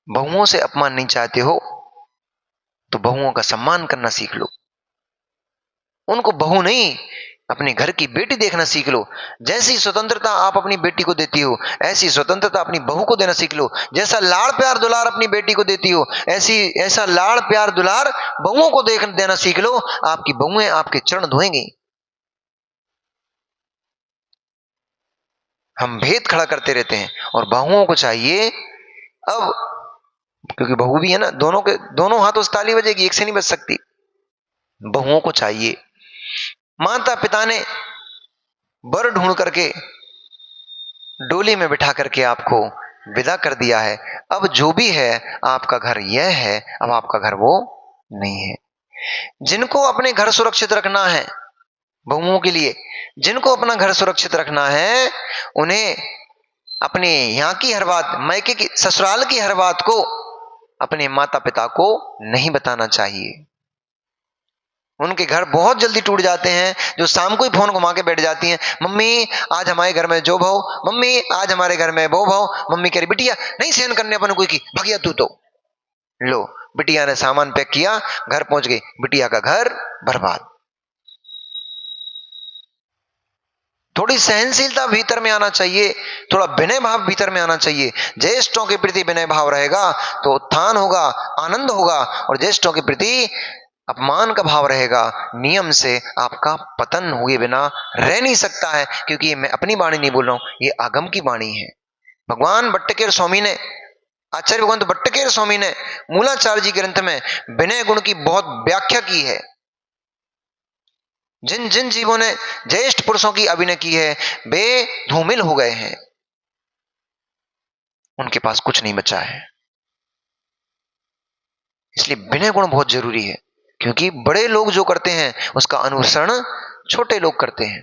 बहुओं से अपमान नहीं चाहते हो तो बहुओं का सम्मान करना सीख लो। उनको बहू नहीं, अपने घर की बेटी देखना सीख लो। जैसी स्वतंत्रता आप अपनी बेटी को देती हो, ऐसी स्वतंत्रता अपनी बहू को देना सीख लो। जैसा लाड़ प्यार दुलार अपनी बेटी को देती हो, ऐसा लाड़ प्यार दुलार बहुओं को देना सीख लो। आपकी बहुएं आपके चरण धोएंगी। हम भेद खड़ा करते रहते हैं, और बहुओं को चाहिए, अब क्योंकि बहू भी है ना, दोनों हाथों से ताली बजेगी, एक से नहीं बज सकती। बहुओं को चाहिए, माता पिता ने वर ढूंढ करके डोली में बिठा करके आपको विदा कर दिया है। अब जो भी है आपका घर यह है, अब आपका घर वो नहीं है। जिनको अपने घर सुरक्षित रखना है, बहुओं के लिए जिनको अपना घर सुरक्षित रखना है, उन्हें अपने यहाँ की हर बात, मायके की ससुराल की हर बात को अपने माता पिता को नहीं बताना चाहिए। उनके घर बहुत जल्दी टूट जाते हैं, जो शाम को ही फोन घुमा के बैठ जाती हैं, मम्मी आज हमारे घर में जो भाव, मम्मी आज हमारे घर में वो भाव। मम्मी कह रही बिटिया नहीं सहन करने अपन कोई की, भगिया तू तो। लो, बिटिया ने सामान पैक किया, घर पहुंच गई, बिटिया का घर बर्बाद। थोड़ी सहनशीलता भीतर में आना चाहिए, थोड़ा विनय भाव भीतर में आना चाहिए। ज्येष्ठों के प्रति विनय भाव रहेगा तो उत्थान होगा, आनंद होगा, और ज्येष्ठों के प्रति अपमान का भाव रहेगा, नियम से आपका पतन हुए बिना रह नहीं सकता है। क्योंकि मैं अपनी वाणी नहीं बोल रहा हूं, ये आगम की वाणी है। भगवान भट्टकेर स्वामी ने, आचार्य भगवंत भट्टकेर स्वामी ने मूलाचार्य जी ग्रंथ में विनय गुण की बहुत व्याख्या की है। जिन जिन जीवों ने ज्येष्ठ पुरुषों की अभिनय की है, वे धूमिल हो गए हैं, उनके पास कुछ नहीं बचा है। इसलिए विनय गुण बहुत जरूरी है, क्योंकि बड़े लोग जो करते हैं उसका अनुसरण छोटे लोग करते हैं।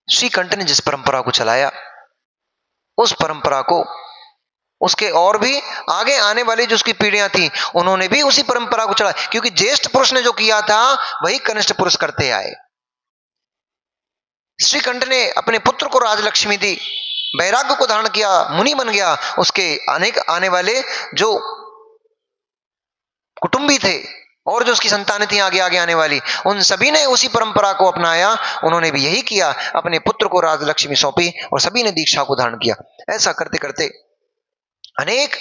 श्री कंठ ने जिस परंपरा को चलाया, उस परंपरा को उसके और भी आगे आने वाली जो उसकी पीढ़ियां थी, उन्होंने भी उसी परंपरा को चलाया। क्योंकि ज्येष्ठ पुरुष ने जो किया था वही कनिष्ठ पुरुष करते आए। श्री कंठ ने अपने पुत्र को राजलक्ष्मी दी, वैराग्य को धारण किया, मुनि बन गया। उसके अनेक आने वाले जो कुटुंबी थे और जो उसकी संतानें थी आगे आगे आने वाली, उन सभी ने उसी परंपरा को अपनाया। उन्होंने भी यही किया, अपने पुत्र को राजलक्ष्मी सौंपी और सभी ने दीक्षा को धारण किया। ऐसा करते करते अनेक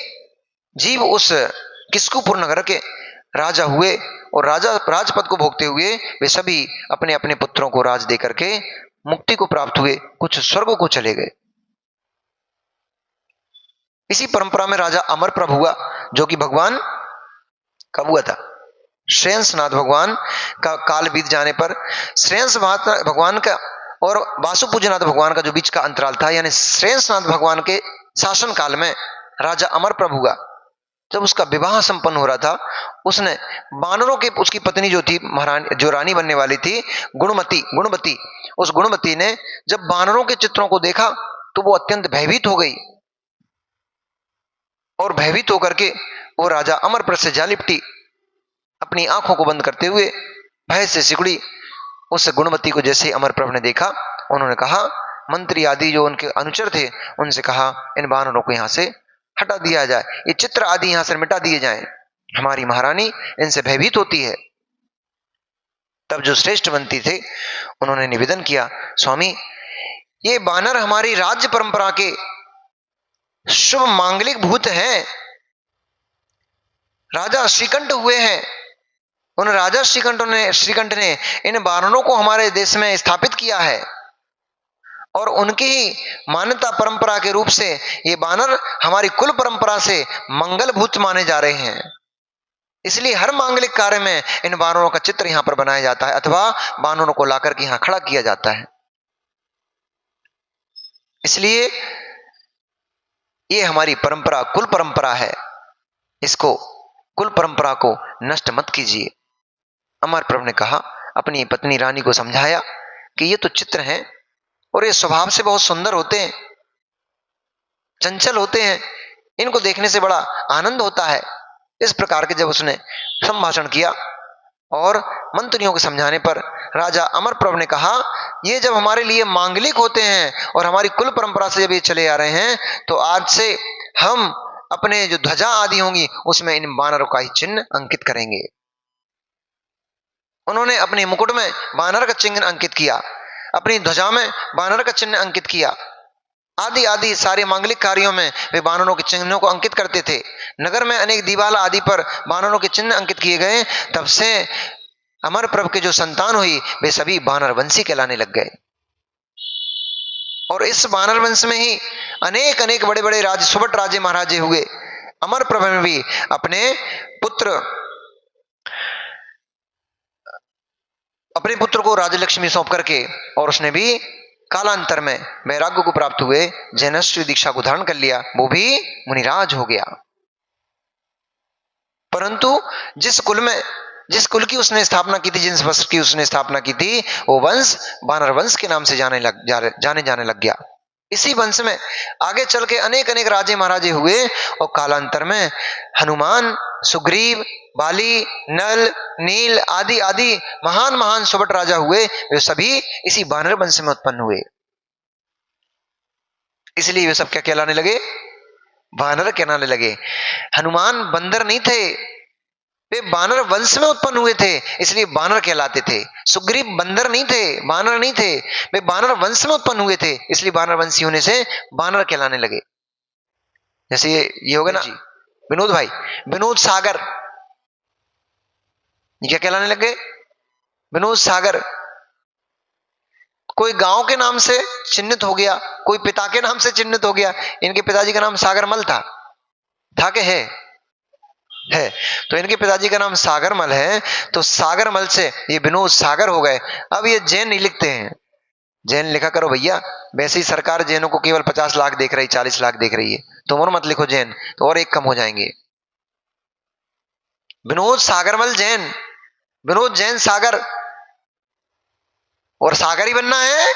जीव उस किस्कुपुर नगर के राजा हुए, और राजपद को भोगते हुए वे सभी अपने अपने पुत्रों को राज देकर के मुक्ति को प्राप्त हुए, कुछ स्वर्ग को चले गए। इसी परंपरा में राजा अमरप्रभ हुआ, जो कि भगवान कब हुआ था? श्रेयसनाथ भगवान का काल बीत जाने पर, श्रेयस भगवान का और वासुपूजनाथ भगवान का जो बीच का अंतराल था, यानी श्रेयसनाथ भगवान के शासन काल में राजा अमरप्रभ हुआ। जब उसका विवाह संपन्न हो रहा था, उसने बानरों के, उसकी पत्नी जो थी महारानी, जो रानी बनने वाली थी, गुणवती, उस गुणवती ने जब बानरों के चित्रों को देखा तो वो अत्यंत भयभीत हो गई, और भयभीत होकर के वो राजा अमरप्रभ से जा लिपटी। अपनी आंखों को बंद करते हुए भय से सिकुड़ी। उस गुणवती को जैसे अमरप्रभ ने देखा, उन्होंने कहा, मंत्री आदि जो उनके अनुचर थे उनसे कहा, इन बानरों को यहां से हटा दिया जाए, ये चित्र आदि यहां से मिटा दिए जाएं। हमारी महारानी इनसे भयभीत होती है। तब जो श्रेष्ठ मंत्री थे उन्होंने निवेदन किया, स्वामी ये बानर हमारी राज्य परंपरा के शुभ मांगलिक भूत हैं, राजा श्रीकंठ हुए हैं। उन राजा श्रीकंठ ने इन बानरों को हमारे देश में स्थापित किया है और उनकी ही मान्यता परंपरा के रूप से ये बानर हमारी कुल परंपरा से मंगल भूत माने जा रहे हैं। इसलिए हर मांगलिक कार्य में इन बानरों का चित्र यहां पर बनाया जाता है अथवा बानरों को लाकर के यहां खड़ा किया जाता है। इसलिए ये हमारी परंपरा कुल परंपरा है, इसको कुल परंपरा को नष्ट मत कीजिए। अमर प्रभु ने कहा, अपनी पत्नी रानी को समझाया कि ये तो चित्र हैं और ये स्वभाव से बहुत सुंदर होते हैं, चंचल होते हैं, इनको देखने से बड़ा आनंद होता है। इस प्रकार के जब उसने संभाषण किया और मंत्रियों के समझाने पर राजा अमर प्रभु ने कहा, ये जब हमारे लिए मांगलिक होते हैं और हमारी कुल परंपरा से जब ये चले आ रहे हैं तो आज से हम अपने जो ध्वजा आदि होंगी उसमें इन बानरों का ही चिन्ह अंकित करेंगे। उन्होंने अपने मुकुट में बानर का चिन्ह अंकित किया, अपनी ध्वजा में बानर का चिन्ह अंकित किया, आदि आदि सारे मांगलिक कार्यों में वे बानरों के चिन्हों को अंकित करते थे। नगर में अनेक दीवाल आदि पर बानरों के चिन्ह अंकित किए गए। तब से अमर प्रभु के जो संतान हुई वे सभी बानर वंशी कहलाने लग गए और इस बानर वंश में ही अनेक अनेक बड़े बड़े राज सुबट राजे महाराजे हुए। अमर प्रभु में भी अपने पुत्र को राजलक्ष्मी सौंप करके और उसने भी कालांतर में वैराग्य को प्राप्त हुए, जैनश्री दीक्षा को धारण कर लिया, वो भी मुनिराज हो गया। परंतु जिस कुल की उसने स्थापना की थी, जिस वंश की उसने स्थापना की थी, वो वंश बानर वंश के नाम से जाने जाने लग गया। इसी वंश में आगे चल के अनेक अनेक राजे महाराजे हुए और कालांतर में हनुमान, सुग्रीव, बाली, नल, नील आदि आदि महान महान सुबट राजा हुए, वे सभी इसी बानर वंश में उत्पन्न हुए। इसलिए वे सब क्या कहलाने लगे? बानर कहलाने लगे। हनुमान बंदर नहीं थे, वे बानर वंश में उत्पन्न हुए थे, इसलिए बानर कहलाते थे। सुग्रीव बंदर नहीं थे, बानर नहीं थे, वे बानर वंश में उत्पन्न हुए थे, इसलिए बानर वंशी होने से बानर कहलाने लगे। जैसे ये होगा ना विनोद भाई, विनोद सागर, ये क्या कहलाने लगे? विनोद सागर। कोई गांव के नाम से चिन्हित हो गया, कोई पिता के नाम से चिन्हित हो गया। इनके पिताजी का नाम सागरमल था कि है तो इनके पिताजी का नाम सागरमल है, तो सागरमल से ये विनोद सागर हो गए। अब ये जैन नहीं लिखते हैं, जैन लिखा करो भैया, वैसे ही सरकार जैनों को केवल 50 लाख देख रही, 40 लाख देख रही है, तुम और मत लिखो जैन, तो और एक कम हो जाएंगे। विनोद सागरमल जैन, विनोद जैन सागर, और सागर ही बनना है,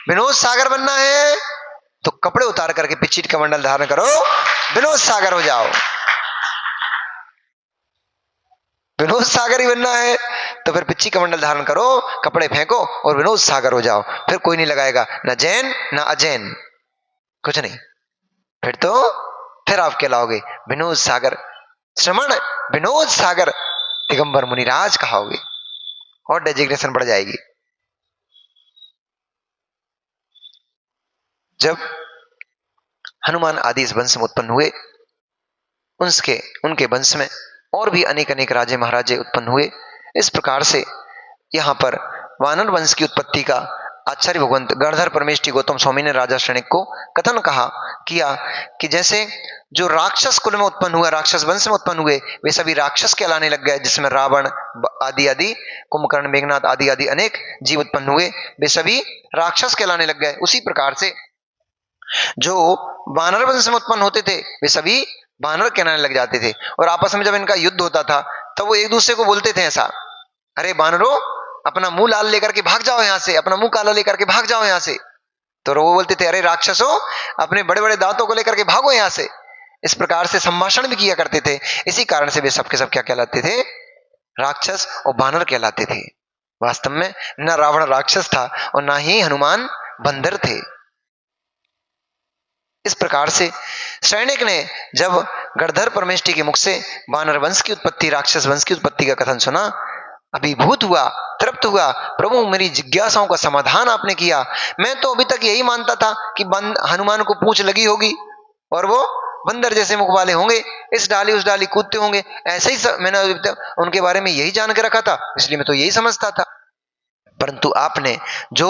विनोद सागर बनना है तो कपड़े उतार करके पिछीट का मंडल धारण करो, विनोद सागर हो जाओ। विनोद सागर ही बनना है तो फिर पिच्ची का मंडल धारण करो, कपड़े फेंको और विनोद सागर हो जाओ। फिर कोई नहीं लगाएगा, ना जैन ना अजैन, कुछ नहीं। फिर आप कहलाओगे विनोद सागर, श्रमण विनोद सागर दिगंबर मुनिराज कहाओगे और डेजिग्नेशन बढ़ जाएगी। जब हनुमान आदि इस वंश में उत्पन्न हुए, उनके वंश में और भी अनेक अनेक राजे महाराजे उत्पन्न हुए। इस प्रकार से यहां पर वानर वंश की उत्पत्ति का आचार्य भगवंत गणधर परमेष्ठी गौतम स्वामी ने राजा श्रेणिक को कथन किया कि जैसे जो राक्षस कुल में उत्पन्न हुआ, राक्षस वंश में उत्पन्न हुए, वे सभी राक्षस कहलाने लग गए, जिसमें रावण आदि आदि, कुंभकर्ण, मेघनाथ आदि आदि अनेक जीव उत्पन्न हुए, वे सभी राक्षस कहलाने लग गए। उसी प्रकार से जो वानर वंश में उत्पन्न होते थे वे सभी बानर कहलाने लग जाते थे। और आपस में जब इनका युद्ध होता था तब वो एक दूसरे को बोलते थे ऐसा, अरे बानरों अपना मुंह लाल लेकर के भाग जाओ यहां से, अपना मुंह काला लेकर के भाग जाओ यहां से। तो वो बोलते थे, अरे राक्षसों अपने बड़े बड़े दांतों को लेकर के भागो यहां से। इस प्रकार से संभाषण भी किया करते थे। इसी कारण से वे सबके सब क्या कहलाते थे? राक्षस और बानर कहलाते थे। वास्तव में न रावण राक्षस था और ना ही हनुमान बंदर थे। इस प्रकार से सैनिक ने जब गणधर परमेष्टि के मुख से वानर वंश की उत्पत्ति, राक्षस वंश की उत्पत्ति का कथन सुना, अभिभूत हुआ, तृप्त हुआ। प्रभु मेरी जिज्ञासाओं का समाधान आपने किया। मैं तो अभी तक यही मानता था कि हनुमान को पूंछ लगी होगी और वो बंदर जैसे मुख वाले होंगे, इस डाली उस डाली कूदते होंगे, ऐसे ही मैंने उनके बारे में यही जान के रखा था, इसलिए मैं तो यही समझता था। परंतु आपने जो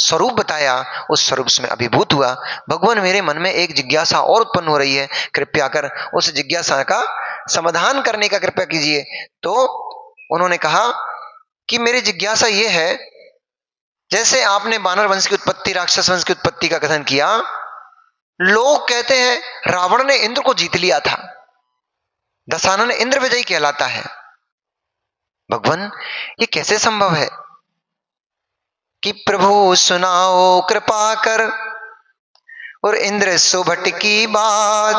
स्वरूप बताया उस स्वरूप से मैं अभिभूत हुआ। भगवान मेरे मन में एक जिज्ञासा और उत्पन्न हो रही है, कृपया कर उस जिज्ञासा का समाधान करने का कृपया कीजिए। तो उन्होंने कहा कि मेरी जिज्ञासा यह है, जैसे आपने वानर वंश की उत्पत्ति, राक्षस वंश की उत्पत्ति का कथन किया, लोग कहते हैं रावण ने इंद्र को जीत लिया था, दशानन इंद्र विजयी कहलाता है। भगवान ये कैसे संभव है कि प्रभु सुनाओ कृपा कर और इंद्र सुभट की बात,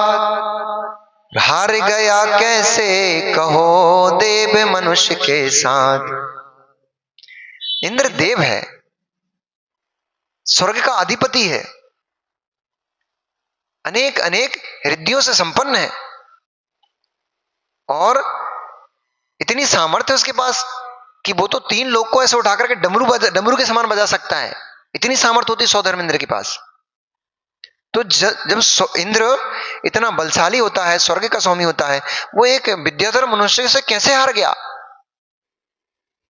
हार गया कैसे कहो देव मनुष्य के साथ। इंद्र देव है, स्वर्ग का अधिपति है, अनेक अनेक रिद्धियों से संपन्न है और इतनी सामर्थ्य उसके पास कि वो तो 3 लोग को ऐसे उठा करके डमरू के समान बजा सकता है। इतनी सामर्थ्य होती स्वधर्म इंद्र के पास। तो जब इंद्र इतना बलशाली होता है, स्वर्ग का स्वामी होता है, वो एक विद्याधर मनुष्य से कैसे हार गया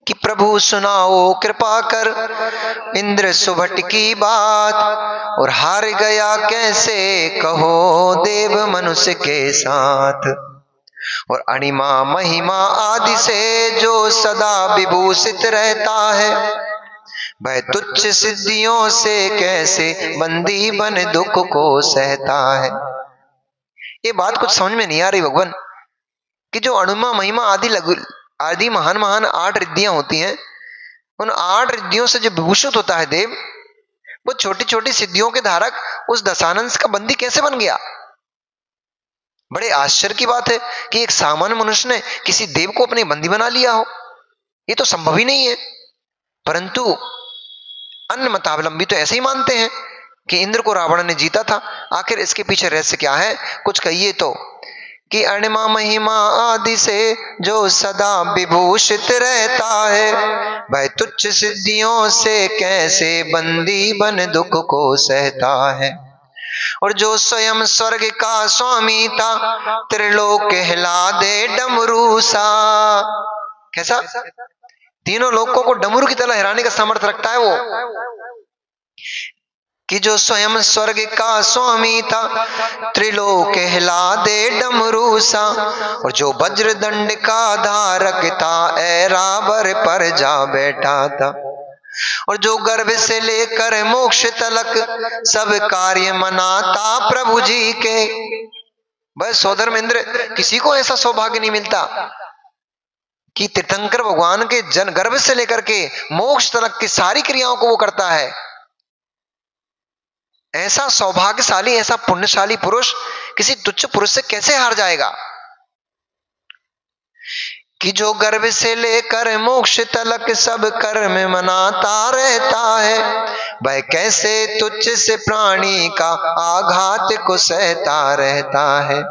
कि प्रभु सुनाओ कृपा कर इंद्र सुभट की बात, और हार गया कैसे कहो देव मनुष्य के साथ। और अणिमा महिमा आदि से जो सदा विभूषित रहता है, वह तुच्छ सिद्धियों से कैसे बंदी बन दुख को सहता है। ये बात कुछ समझ में नहीं आ रही भगवान कि जो अणुमा महिमा आदि महान महान 8 रिद्धियां होती हैं, उन 8 रिद्धियों से जो विभूषित होता है देव, वो छोटी छोटी सिद्धियों के धारक उस दशानंस का बंदी कैसे बन गया। बड़े आश्चर्य की बात है कि एक सामान्य मनुष्य ने किसी देव को अपने बंदी बना लिया हो, ये तो संभव ही नहीं है। परंतु अन्य मतावलंबी तो ऐसे ही मानते हैं कि इंद्र को रावण ने जीता था। आखिर इसके पीछे रहस्य क्या है, कुछ कहिए तो कि अणिमा महिमा आदि से जो सदा विभूषित रहता है, वह तुच्छ सिद्धियों से कैसे बंदी बन दुख को सहता है। और जो स्वयं स्वर्ग का स्वामी था, त्रिलोक कहला दे डमरू सा। कैसा? तीनों लोकों को डमरू की तरह हिलाने का सामर्थ्य रखता है वो, कि जो स्वयं स्वर्ग का स्वामी था, त्रिलोक कहला दे डमरू सा। और जो वज्र दंड का धारक था, ऐरावर पर जा बैठा था। और जो गर्भ से लेकर मोक्ष तलक सब कार्य मनाता प्रभु जी के। बस सोदर इंद्र, किसी को ऐसा सौभाग्य नहीं मिलता कि तीर्थंकर भगवान के जन गर्भ से लेकर के मोक्ष तलक की सारी क्रियाओं को वो करता है। ऐसा सौभाग्यशाली, ऐसा पुण्यशाली पुरुष किसी तुच्छ पुरुष से कैसे हार जाएगा कि जो गर्भ से लेकर मोक्ष तलक सब कर्म मनाता रहता है, वह कैसे तुच्छ से प्राणी का आघात को सहता रहता है।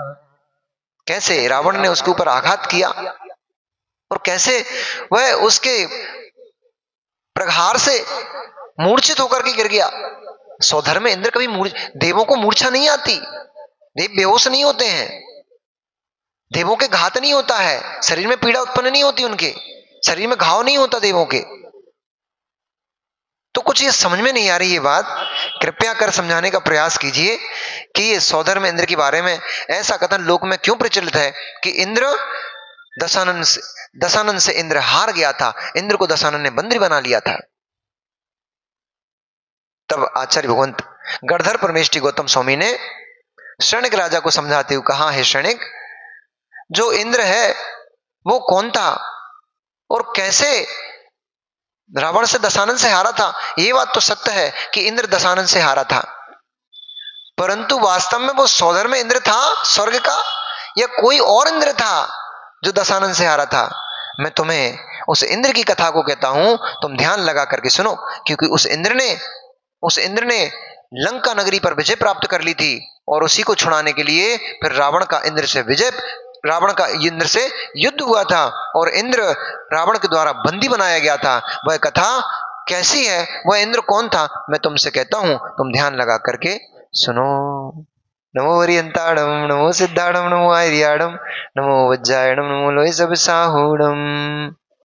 कैसे रावण ने उसके ऊपर आघात किया और कैसे वह उसके प्रहार से मूर्छित होकर के गिर गया। स्वधर्म इंद्र कभी देवों को मूर्छा नहीं आती, देव बेहोश नहीं होते हैं, देवों के घात नहीं होता है, शरीर में पीड़ा उत्पन्न नहीं होती, उनके शरीर में घाव नहीं होता देवों के। तो कुछ ये समझ में नहीं आ रही ये बात, कृपया कर समझाने का प्रयास कीजिए कि ये सौधर्म इंद्र के बारे में ऐसा कथन लोक में क्यों प्रचलित है कि इंद्र दशानन से इंद्र हार गया था, इंद्र को दशानन ने बंदी बना लिया था। तब आचार्य भगवंत गणधर परमेष्टि गौतम स्वामी ने शरणिक राजा को समझाते हुए कहा, है शरणिक, जो इंद्र है वो कौन था और कैसे रावण से दशानन से हारा था। ये बात तो सत्य है कि इंद्र दशानन से हारा था, परंतु वास्तव में वो सौधर्म इंद्र था स्वर्ग का या कोई और इंद्र था जो दशानन से हारा था। मैं तुम्हें उस इंद्र की कथा को कहता हूं, तुम ध्यान लगा करके सुनो, क्योंकि उस इंद्र ने लंका नगरी पर विजय प्राप्त कर ली थी और उसी को छुड़ाने के लिए फिर रावण का इंद्र से युद्ध हुआ था और इंद्र रावण के द्वारा बंदी बनाया गया था। वह कथा कैसी है, वह इंद्र कौन था, मैं तुमसे कहता हूं, तुम ध्यान लगा करके सुनो। नमो वरियंताणम, नमो सिद्धाणम, नमो आर्याणम, नमो वज्रायणम, नमो लोय सब साहूणम।